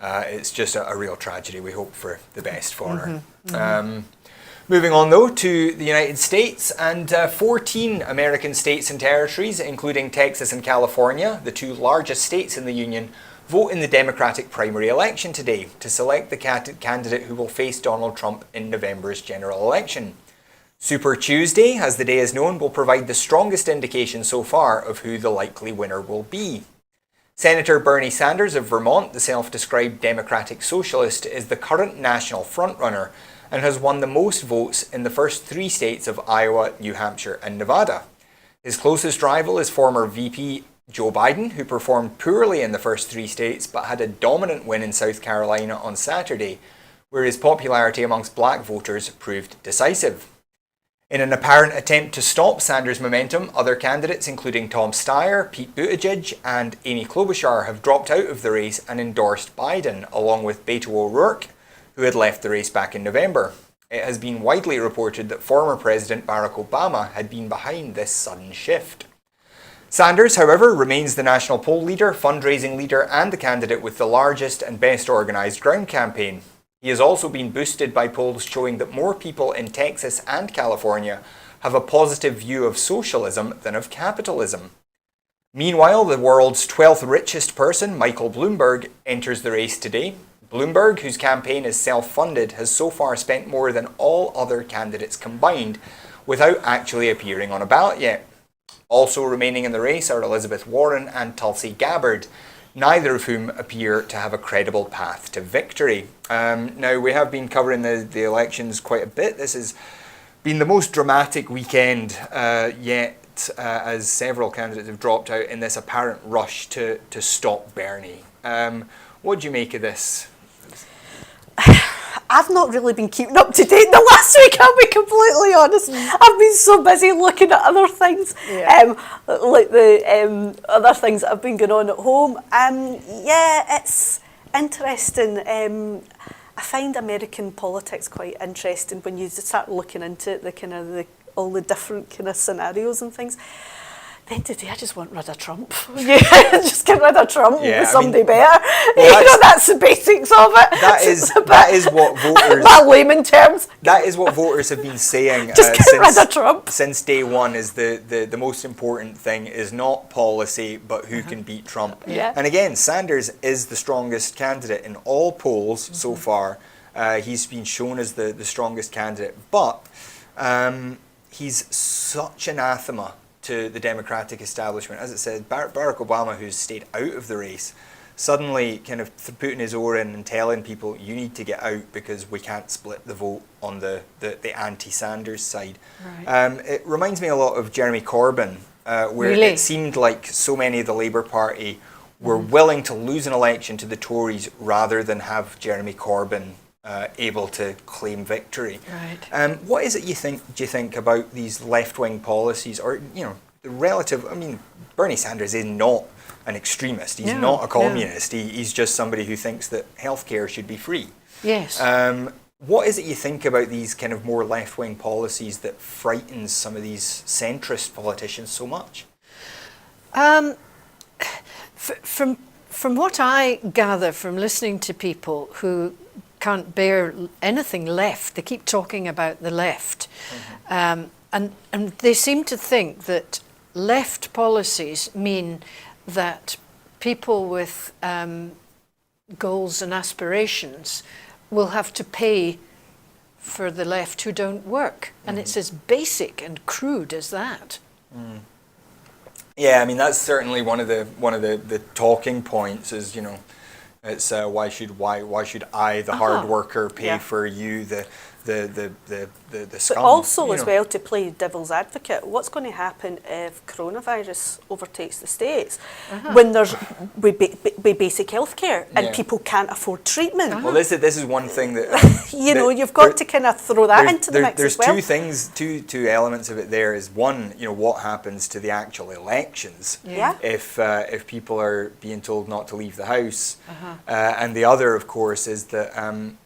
It's just a real tragedy. We hope for the best for her. Moving on, though, to the United States, and 14 American states and territories, including Texas and California, the two largest states in the Union, vote in the Democratic primary election today to select the candidate who will face Donald Trump in November's general election. Super Tuesday, as the day is known, will provide the strongest indication so far of who the likely winner will be. Senator Bernie Sanders of Vermont, the self-described Democratic Socialist, is the current national frontrunner and has won the most votes in the first 3 states of Iowa, New Hampshire and Nevada. His closest rival is former VP Joe Biden, who performed poorly in the first 3 states but had a dominant win in South Carolina on Saturday, where his popularity amongst black voters proved decisive. In an apparent attempt to stop Sanders' momentum, other candidates including Tom Steyer, Pete Buttigieg and Amy Klobuchar have dropped out of the race and endorsed Biden, along with Beto O'Rourke, who had left the race back in November. It has been widely reported that former President Barack Obama had been behind this sudden shift. Sanders, however, remains the national poll leader, fundraising leader and the candidate with the largest and best organised ground campaign. He has also been boosted by polls showing that more people in Texas and California have a positive view of socialism than of capitalism. Meanwhile, the world's 12th richest person, Michael Bloomberg, enters the race today. Bloomberg, whose campaign is self-funded, has so far spent more than all other candidates combined without actually appearing on a ballot yet. Also remaining in the race are Elizabeth Warren and Tulsi Gabbard, neither of whom appear to have a credible path to victory. Now, we have been covering the elections quite a bit. This has been the most dramatic weekend yet, as several candidates have dropped out in this apparent rush to stop Bernie. What do you make of this? I've not really been keeping up to date the last week, I'll be completely honest. I've been so busy looking at other things, like the other things that have been going on at home. It's interesting. I find American politics quite interesting when you start looking into it, all the different kind of scenarios and things. Then today I just want rid of Trump. Just get rid of Trump with somebody better. Well, that's the basics of it. That is what voters. My layman terms. That is what voters have been saying rid of Trump. Since day one. Is the most important thing is not policy, but who can beat Trump. Yeah. And again, Sanders is the strongest candidate in all polls so far. He's been shown as the strongest candidate, but he's such anathema to the Democratic establishment. As it said, Barack Obama, who's stayed out of the race, suddenly kind of putting his oar in and telling people, you need to get out because we can't split the vote on the anti-Sanders side. Right. It reminds me a lot of Jeremy Corbyn, where it seemed like so many of the Labour Party were willing to lose an election to the Tories rather than have Jeremy Corbyn able to claim victory. Right. What is it do you think about these left-wing policies, or the relative? I mean, Bernie Sanders is not an extremist. He's not a communist. He's just somebody who thinks that healthcare should be free. Yes. What is it you think about these kind of more left-wing policies that frightens some of these centrist politicians so much? From what I gather from listening to people who can't bear anything left, they keep talking about the left, and they seem to think that left policies mean that people with goals and aspirations will have to pay for the left who don't work, and it's as basic and crude as that. Yeah, I mean that's certainly one of the talking points is it's why should I, the hard worker, pay for you, the scum. But also as well, to play devil's advocate, what's going to happen if coronavirus overtakes the States when there's basic healthcare and people can't afford treatment? Well, this is one thing that you've got to kind of throw that into the mix as well. There's two elements of it. There is one, what happens to the actual elections if people are being told not to leave the house, and the other, of course, is that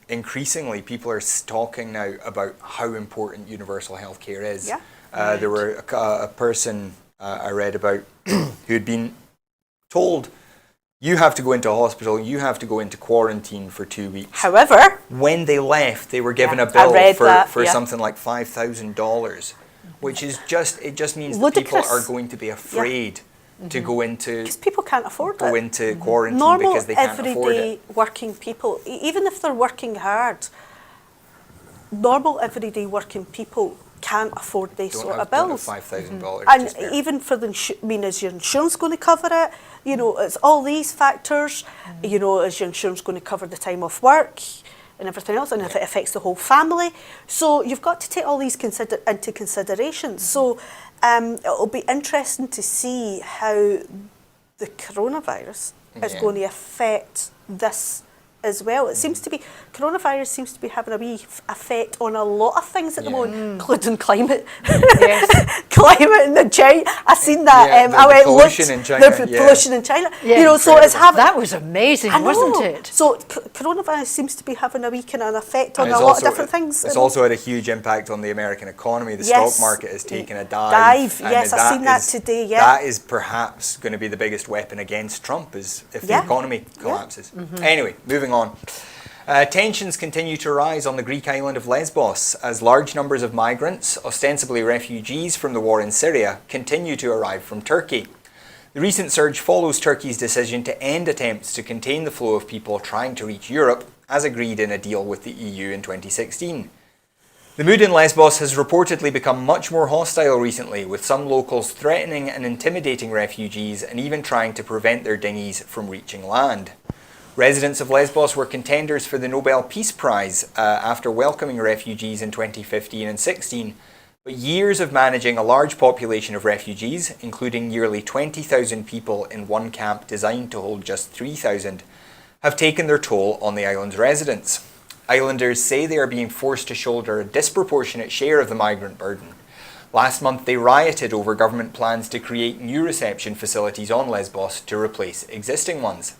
increasingly people are talking now about how important universal healthcare is. There were a person I read about who had been told, you have to go into a hospital, you have to go into quarantine for 2 weeks. However, when they left, they were given a bill for something like $5,000, which is just means that people are going to be afraid to go into, because people can't afford go it. into quarantine Normal, because they can't afford everyday it. working people, even if they're working hard, normal everyday working people can't afford these sort of bills. $5,000. And even for the, is your insurance going to cover it? It's all these factors. Is your insurance going to cover the time off work and everything else? And if it affects the whole family, so you've got to take all these into consideration. So it'll be interesting to see how the coronavirus is going to affect this as well. It seems to be, coronavirus seems to be having a wee effect on a lot of things at the moment, including climate. Climate in China. I seen that. The pollution in China. The pollution in China. Yeah, so it's having. That was amazing, wasn't it? So coronavirus seems to be having a wee kind of effect on a lot of different things. It's also had a huge impact on the American economy. The stock market has taken a dive. Yes, I've seen that today. Yeah. That is perhaps going to be the biggest weapon against Trump, is if the economy collapses. Anyway, moving on. Tensions continue to rise on the Greek island of Lesbos as large numbers of migrants, ostensibly refugees from the war in Syria, continue to arrive from Turkey. The recent surge follows Turkey's decision to end attempts to contain the flow of people trying to reach Europe, as agreed in a deal with the EU in 2016. The mood in Lesbos has reportedly become much more hostile recently, with some locals threatening and intimidating refugees and even trying to prevent their dinghies from reaching land. Residents of Lesbos were contenders for the Nobel Peace Prize after welcoming refugees in 2015 and 16, but years of managing a large population of refugees, including nearly 20,000 people in one camp designed to hold just 3,000, have taken their toll on the island's residents. Islanders say they are being forced to shoulder a disproportionate share of the migrant burden. Last month they rioted over government plans to create new reception facilities on Lesbos to replace existing ones.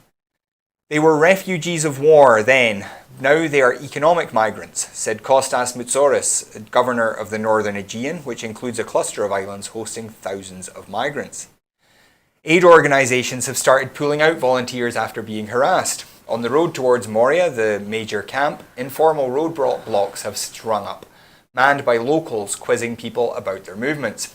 They were refugees of war then. Now they are economic migrants, said Kostas Mitsouris, governor of the Northern Aegean, which includes a cluster of islands hosting thousands of migrants. Aid organisations have started pulling out volunteers after being harassed. On the road towards Moria, the major camp, informal roadblocks have sprung up, manned by locals quizzing people about their movements.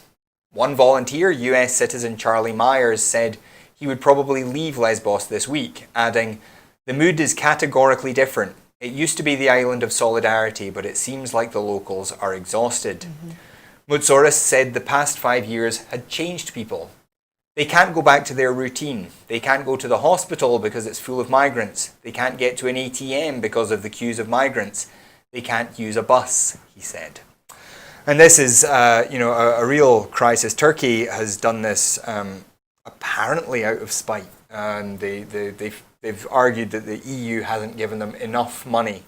One volunteer, US citizen Charlie Myers, said he would probably leave Lesbos this week, adding, "The mood is categorically different. It used to be the island of solidarity, but it seems like the locals are exhausted." Moutsouris said the past 5 years had changed people. They can't go back to their routine. They can't go to the hospital because it's full of migrants. They can't get to an ATM because of the queues of migrants. They can't use a bus, he said. And this is, a real crisis. Turkey has done this apparently out of spite. They've argued that the EU hasn't given them enough money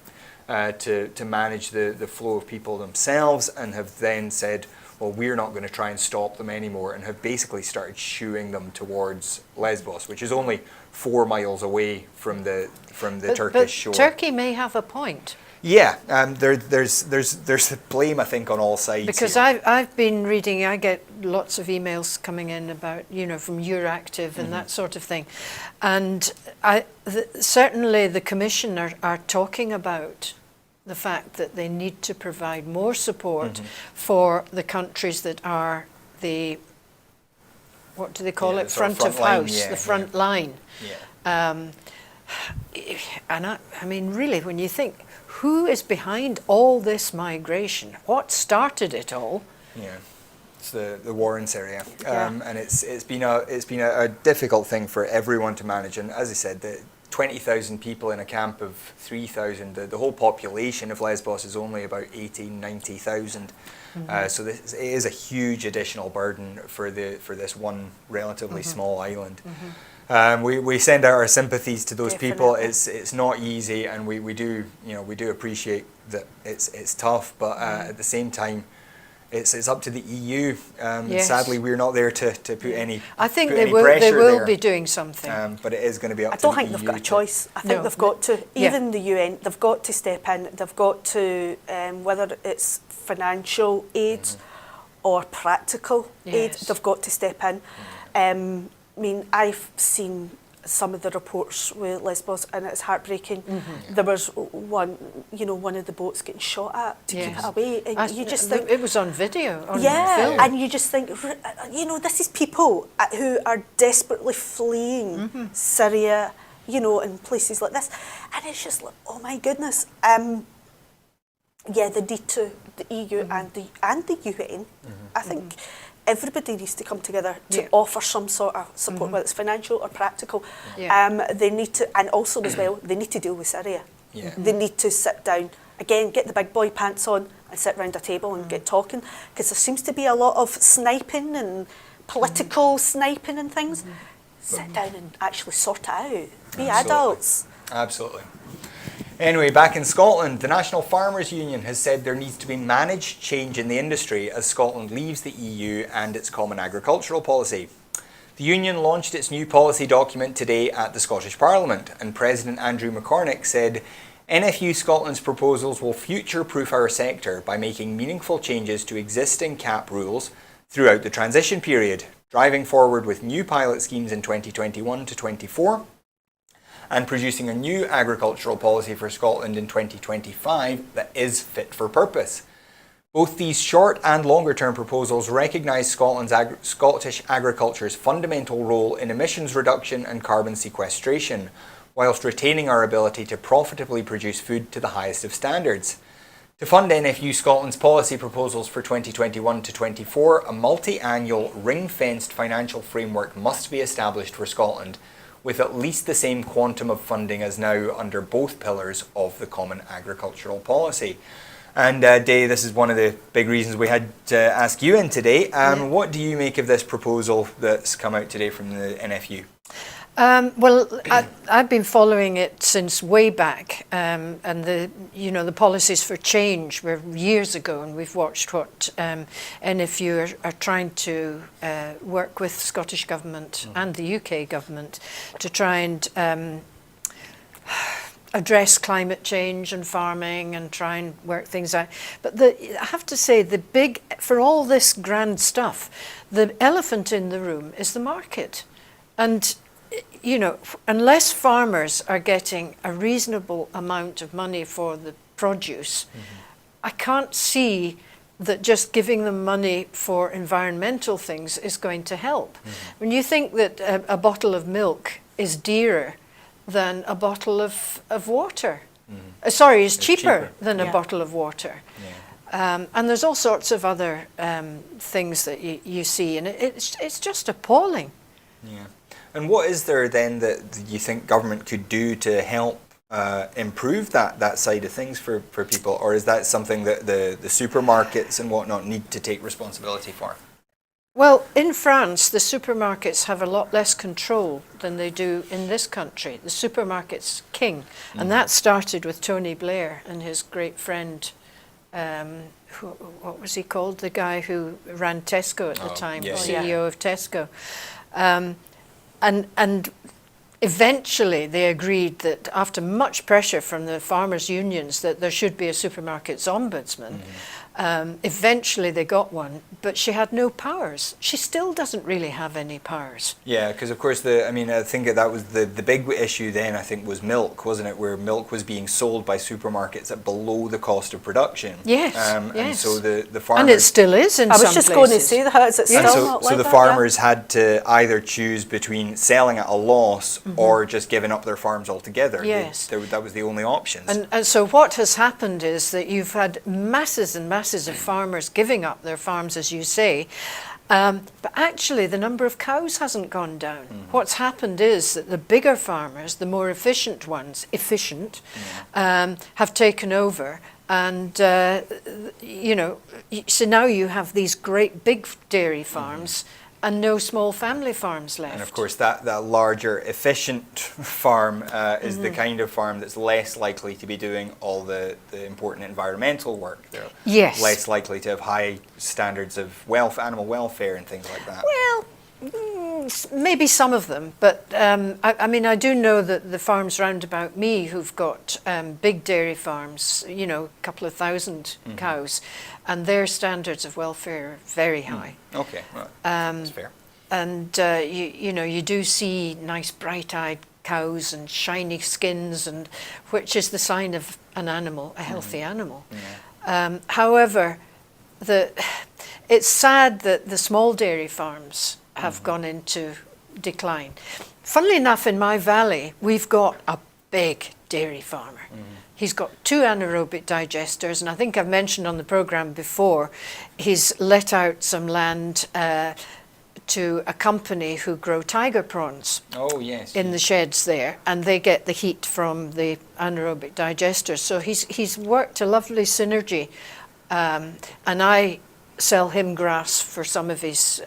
to manage the flow of people themselves, and have then said, well, we're not going to try and stop them anymore, and have basically started shooing them towards Lesbos, which is only 4 miles away from the Turkish shore. Turkey may have a point. Yeah, there's blame, I think, on all sides. Because here. I've been reading, I get lots of emails coming in about, from Euractiv and that sort of thing. And certainly the Commission are talking about the fact that they need to provide more support for the countries that are the, what do they call it, front of house, the front line. Yeah. And I mean, really, when you think, who is behind all this migration? What started it all? Yeah, it's the war in Syria, and it's been a difficult thing for everyone to manage. And as I said, the 20,000 people in a camp of 3,000. The whole population of Lesbos is only about 90,000. So it is a huge additional burden for this one relatively small island. We send out our sympathies to those people. It's not easy, and we do appreciate that it's tough, but at the same time, it's up to the EU. Yes. Sadly, we're not there to put any. I think put they any will. They pressure will there. be doing something. But it is going to be up I to don't the think EU. they've got a choice. I think they've got to, even the UN, they've got to step in. They've got to, whether it's financial aid or practical aid, they've got to step in. I mean, I've seen some of the reports with Lesbos, and it's heartbreaking. There was one of the boats getting shot at to keep it away, and you just think it was on video. On film. And you just think, this is people who are desperately fleeing Syria, in places like this, and it's just like, oh my goodness. They need to, the EU and the UN. I think everybody needs to come together to offer some sort of support, whether it's financial or practical. They need to, and also as well, they need to deal with Syria. They need to sit down, again, get the big boy pants on and sit round a table and get talking, because there seems to be a lot of sniping and political sniping and things. Sit down and actually sort it out. Be adults. Absolutely. Anyway, back in Scotland, the National Farmers Union has said there needs to be managed change in the industry as Scotland leaves the EU and its Common Agricultural Policy. The union launched its new policy document today at the Scottish Parliament, and President Andrew McCormick said, NFU Scotland's proposals will future-proof our sector by making meaningful changes to existing CAP rules throughout the transition period, driving forward with new pilot schemes in 2021 to 24, and producing a new agricultural policy for Scotland in 2025 that is fit for purpose. Both these short and longer term proposals recognise Scottish agriculture's fundamental role in emissions reduction and carbon sequestration, whilst retaining our ability to profitably produce food to the highest of standards. To fund NFU Scotland's policy proposals for 2021 to 24, a multi-annual ring-fenced financial framework must be established for Scotland, with at least the same quantum of funding as now under both pillars of the Common Agricultural Policy. And Day, this is one of the big reasons we had to ask you in today. What do you make of this proposal that's come out today from the NFU? I've been following it since way back, and the policies for change were years ago, and we've watched what NFU are trying to work with Scottish Government and the UK Government to try and address climate change and farming and try and work things out. But I have to say, for all this grand stuff, the elephant in the room is the market. And unless farmers are getting a reasonable amount of money for the produce, I can't see that just giving them money for environmental things is going to help. When you think that a bottle of milk is dearer than a bottle of water, it's cheaper than a bottle of water. And there's all sorts of other things that you see, and it's just appalling. Yeah. And what is there then that you think government could do to help improve that side of things for people? Or is that something that the supermarkets and whatnot need to take responsibility for? Well, in France, the supermarkets have a lot less control than they do in this country. The supermarket's king. And that started with Tony Blair and his great friend, what was he called? The guy who ran Tesco at the time, yeah, CEO of Tesco. And eventually they agreed that after much pressure from the farmers' unions that there should be a supermarkets ombudsman. Eventually they got one, but she had no powers. She still doesn't really have any powers. Yeah, because of course I think that was the big issue then, I think, was milk, wasn't it? Where milk was being sold by supermarkets at below the cost of production. Yes, And yes. so the farmers... And it still is in some I places. was just going to say that. Is it still And not so like the that? farmers had to either choose between selling at a loss or just giving up their farms altogether. Yes. That was the only options. And so what has happened is that you've had masses and masses of farmers giving up their farms, as you say, but actually the number of cows hasn't gone down. What's happened is that the bigger farmers, the more efficient ones, have taken over. And, you know, so now you have these great big dairy farms and no small family farms left. And of course, that larger, efficient farm is the kind of farm that's less likely to be doing all the important environmental work. They're Yes. less likely to have high standards of animal welfare and things like that. Well, maybe some of them, but I mean, I do know that the farms round about me who've got big dairy farms, you know, a couple of thousand cows, and their standards of welfare are very high. Okay, right. That's fair. And you know, you do see nice bright-eyed cows and shiny skins, and which is the sign of an animal, a healthy animal. Yeah. However, it's sad that the small dairy farms have gone into decline. Funnily enough, in my valley, we've got a big dairy farmer. He's got 2 anaerobic digesters, and I think I've mentioned on the programme before, he's let out some land to a company who grow tiger prawns Oh, yes. in the sheds there, and they get the heat from the anaerobic digesters. So he's worked a lovely synergy, and I sell him grass for some of his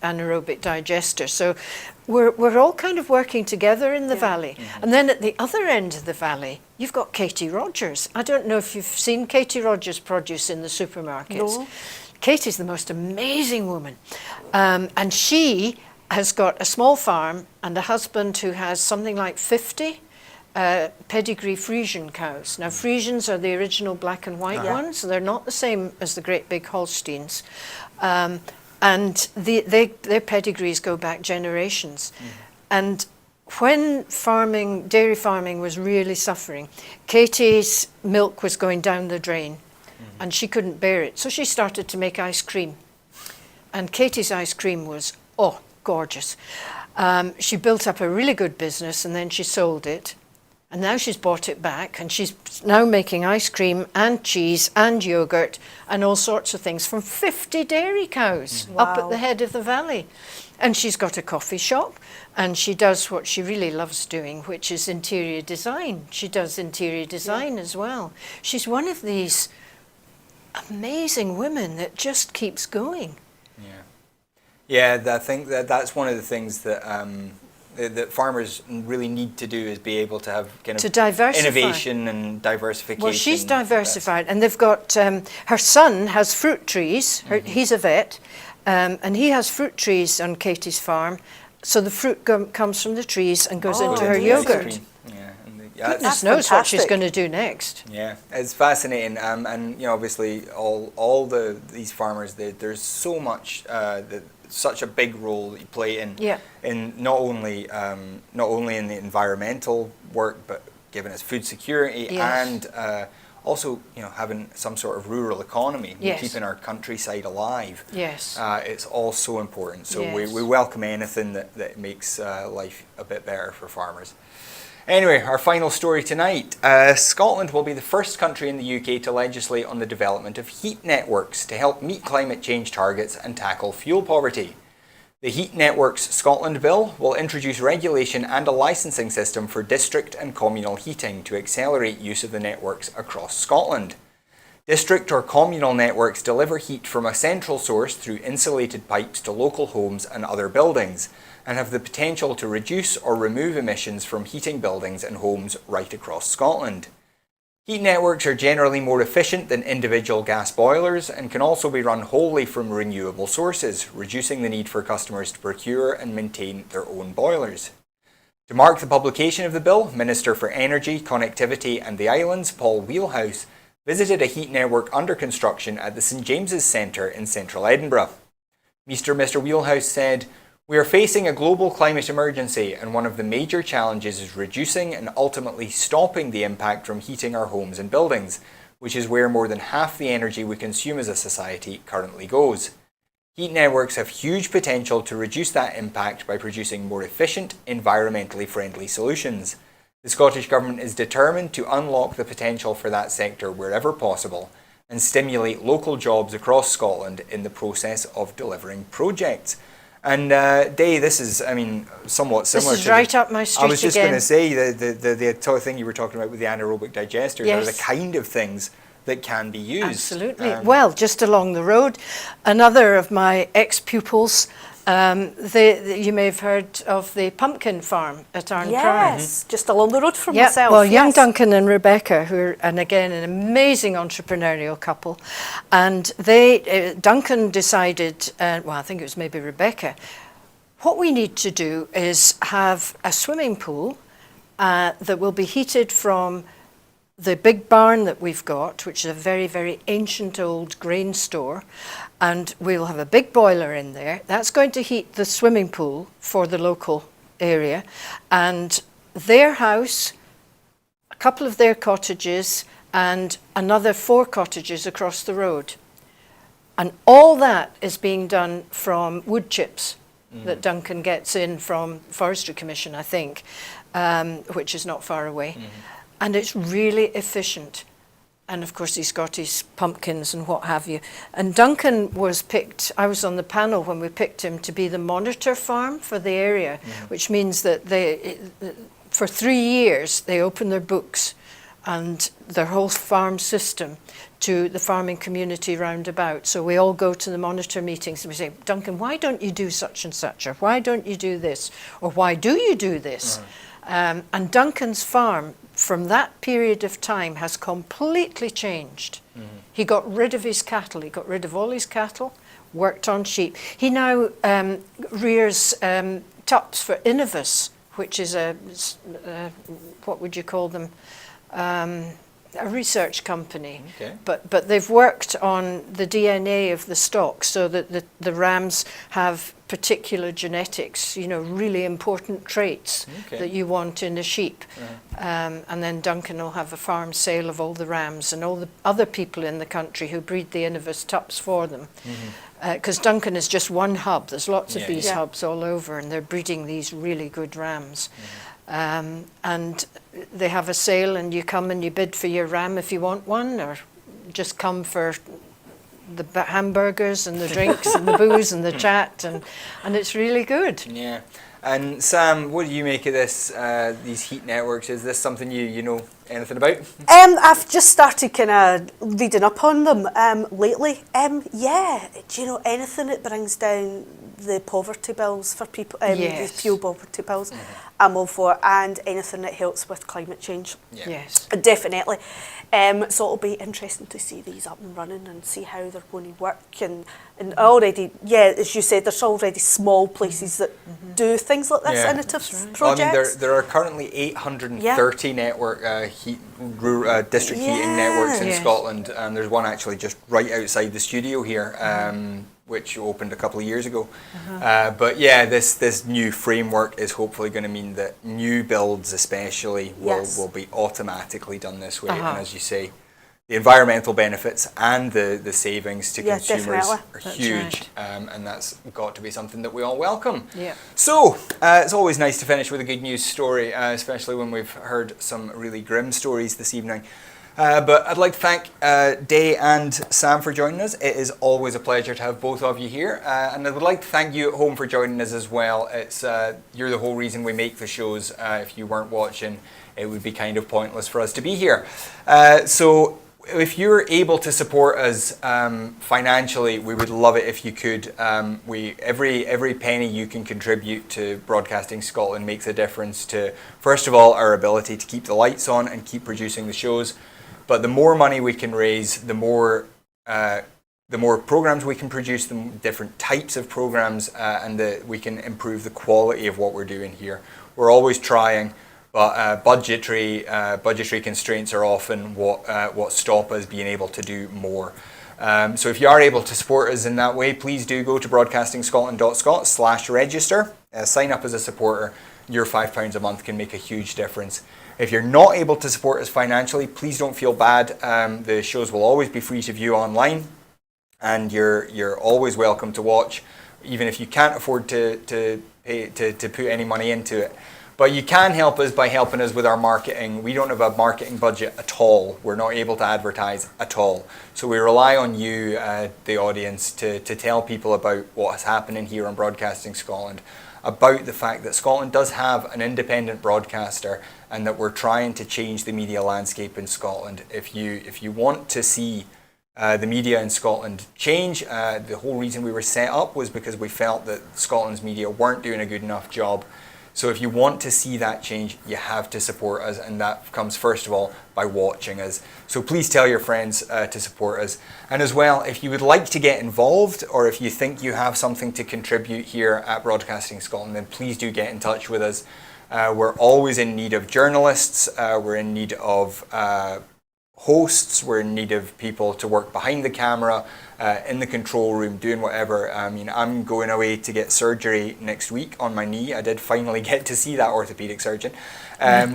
anaerobic digesters. So we're all kind of working together in the valley. And then at the other end of the valley, you've got Katie Rogers. I don't know if you've seen Katie Rogers' produce in the supermarkets. No. Katie's the most amazing woman. And she has got a small farm and a husband who has something like 50 pedigree Frisian cows. Now, Frisians are the original black and white ones, so they're not the same as the great big Holsteins. And their pedigrees go back generations. And when dairy farming was really suffering, Katie's milk was going down the drain and she couldn't bear it. So she started to make ice cream. And Katie's ice cream was, gorgeous. She built up a really good business and then she sold it. And now she's bought it back and she's now making ice cream and cheese and yogurt and all sorts of things from 50 dairy cows up at Wow. the head of the valley. And she's got a coffee shop and she does what she really loves doing, which is interior design. She does interior design as well. She's one of these amazing women that just keeps going. Yeah, I think that's one of the things that that farmers really need to do is be able to have kind of To diversify. innovation and diversification. Well, she's diversified, and they've got her son has fruit trees. He's a vet, and he has fruit trees on Katie's farm. So the fruit comes from the trees and goes into her into the ice yogurt. cream. Yeah, and Goodness That's knows what she's fantastic. going to do next. yeah, it's fascinating, and you know, obviously, all these farmers, there's so much such a big role that you play in not only in the environmental work, but giving us food security Yes. and also, you know, having some sort of rural economy, Yes. keeping our countryside alive. Yes. It's all so important. So Yes. we welcome anything that makes life a bit better for farmers. Anyway, our final story tonight. Scotland will be the first country in the UK to legislate on the development of heat networks to help meet climate change targets and tackle fuel poverty. The Heat Networks Scotland Bill will introduce regulation and a licensing system for district and communal heating to accelerate use of the networks across Scotland. District or communal networks deliver heat from a central source through insulated pipes to local homes and other buildings, and have the potential to reduce or remove emissions from heating buildings and homes right across Scotland. Heat networks are generally more efficient than individual gas boilers and can also be run wholly from renewable sources, reducing the need for customers to procure and maintain their own boilers. To mark the publication of the bill, Minister for Energy, Connectivity and the Islands, Paul Wheelhouse, visited a heat network under construction at the St James's Centre in central Edinburgh. Mr Wheelhouse said, "We are facing a global climate emergency, and one of the major challenges is reducing and ultimately stopping the impact from heating our homes and buildings, which is where more than half the energy we consume as a society currently goes. Heat networks have huge potential to reduce that impact by producing more efficient, environmentally friendly solutions. The Scottish Government is determined to unlock the potential for that sector wherever possible and stimulate local jobs across Scotland in the process of delivering projects." And Day, this is, somewhat similar. This is right up my street. I was just again. going to say the sort of thing you were talking about with the anaerobic digesters Yes. are the kind of things that can be used. Absolutely. Well, just along the road, another of my ex-pupils, you may have heard of the pumpkin farm at Arnprior. Yes, just along the road from Yeah, myself. well, young yes. Duncan and Rebecca, who are, and again, an amazing entrepreneurial couple, and Duncan decided, I think it was maybe Rebecca, what we need to do is have a swimming pool that will be heated from the big barn that we've got, which is a very, very ancient old grain store, and we'll have a big boiler in there. That's going to heat the swimming pool for the local area, and their house, a couple of their cottages, and another 4 cottages across the road. And all that is being done from wood chips that Duncan gets in from Forestry Commission, I think, which is not far away. And it's really efficient. And of course he's got his pumpkins and what have you. And Duncan was picked, I was on the panel when we picked him to be the monitor farm for the area, which means that for 3 years they open their books and their whole farm system to the farming community round about. So we all go to the monitor meetings and we say, "Duncan, why don't you do such and such? Or why don't you do this? Or why do you do this?" And Duncan's farm, from that period of time, has completely changed. He got rid of his cattle. He got rid of all his cattle, worked on sheep. He now rears tups for Innovus, which is what would you call them? A research company. Okay. But they've worked on the DNA of the stock so that the rams have particular genetics, really important traits that you want in a sheep. And then Duncan will have a farm sale of all the rams and all the other people in the country who breed the Innovus tups for them. Because Duncan is just one hub. There's lots of these hubs all over, and they're breeding these really good rams. And they have a sale, and you come and you bid for your ram if you want one, or just come for the hamburgers and the drinks and the booze and the chat, and it's really good. Yeah. And Sam, what do you make of this? These heat networks? Is this something you know anything about? I've just started kind of reading up on them lately. Yeah, do you know anything that brings down the poverty bills for people, the fuel poverty bills, I'm all for, and anything that helps with climate change. Yeah. Yes. Definitely. So it'll be interesting to see these up and running and see how they're going to work. And already, as you said, there's already small places that do things like this, innovative projects. Well, there are currently 830 network district heating networks in Scotland, and there's one actually just right outside the studio here, which opened a couple of years ago. But yeah, this new framework is hopefully going to mean that new builds especially will be automatically done this way. And as you say, the environmental benefits and the savings to consumers are huge, and that's got to be something that we all welcome. Yeah. So, it's always nice to finish with a good news story, especially when we've heard some really grim stories this evening. But I'd like to thank Day and Sam for joining us. It is always a pleasure to have both of you here. And I would like to thank you at home for joining us as well. It's you're the whole reason we make the shows. If you weren't watching, it would be kind of pointless for us to be here. So if you're able to support us financially, we would love it if you could. Every penny you can contribute to Broadcasting Scotland makes a difference to, first of all, our ability to keep the lights on and keep producing the shows. But the more money we can raise, the more programs we can produce, the different types of programs, and we can improve the quality of what we're doing here. We're always trying. But budgetary constraints are often what stop us being able to do more. So if you are able to support us in that way, please do go to broadcastingscotland.scot/register. Sign up as a supporter. Your £5 a month can make a huge difference. If you're not able to support us financially, please don't feel bad. The shows will always be free to view online, and you're always welcome to watch, even if you can't afford to put any money into it. But you can help us by helping us with our marketing. We don't have a marketing budget at all. We're not able to advertise at all. So we rely on you, the audience, to tell people about what is happening here on Broadcasting Scotland, about the fact that Scotland does have an independent broadcaster and that we're trying to change the media landscape in Scotland. If you want to see the media in Scotland change, the whole reason we were set up was because we felt that Scotland's media weren't doing a good enough job. So if you want to see that change, you have to support us, and that comes first of all by watching us. So please tell your friends to support us. And as well, if you would like to get involved, or if you think you have something to contribute here at Broadcasting Scotland, then please do get in touch with us. We're always in need of journalists, we're in need of hosts, we're in need of people to work behind the camera, in the control room, doing whatever. I'm going away to get surgery next week on my knee. I did finally get to see that orthopaedic surgeon.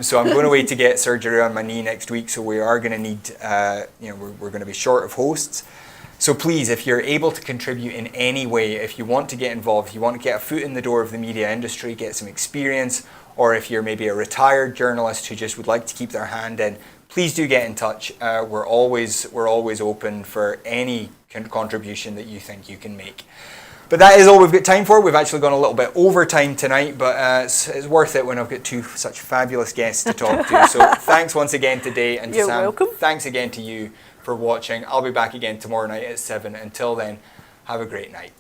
So I'm going away to get surgery on my knee next week, so we are going to need, we're going to be short of hosts. So please, if you're able to contribute in any way, if you want to get involved, if you want to get a foot in the door of the media industry, get some experience, or if you're maybe a retired journalist who just would like to keep their hand in, please do get in touch. We're always open for any contribution that you think you can make. But that is all we've got time for. We've actually gone a little bit over time tonight, but it's worth it when I've got two such fabulous guests to talk to. So thanks once again today, and to You're Sam, welcome. thanks again to you for watching. I'll be back again tomorrow night at 7. Until then, have a great night.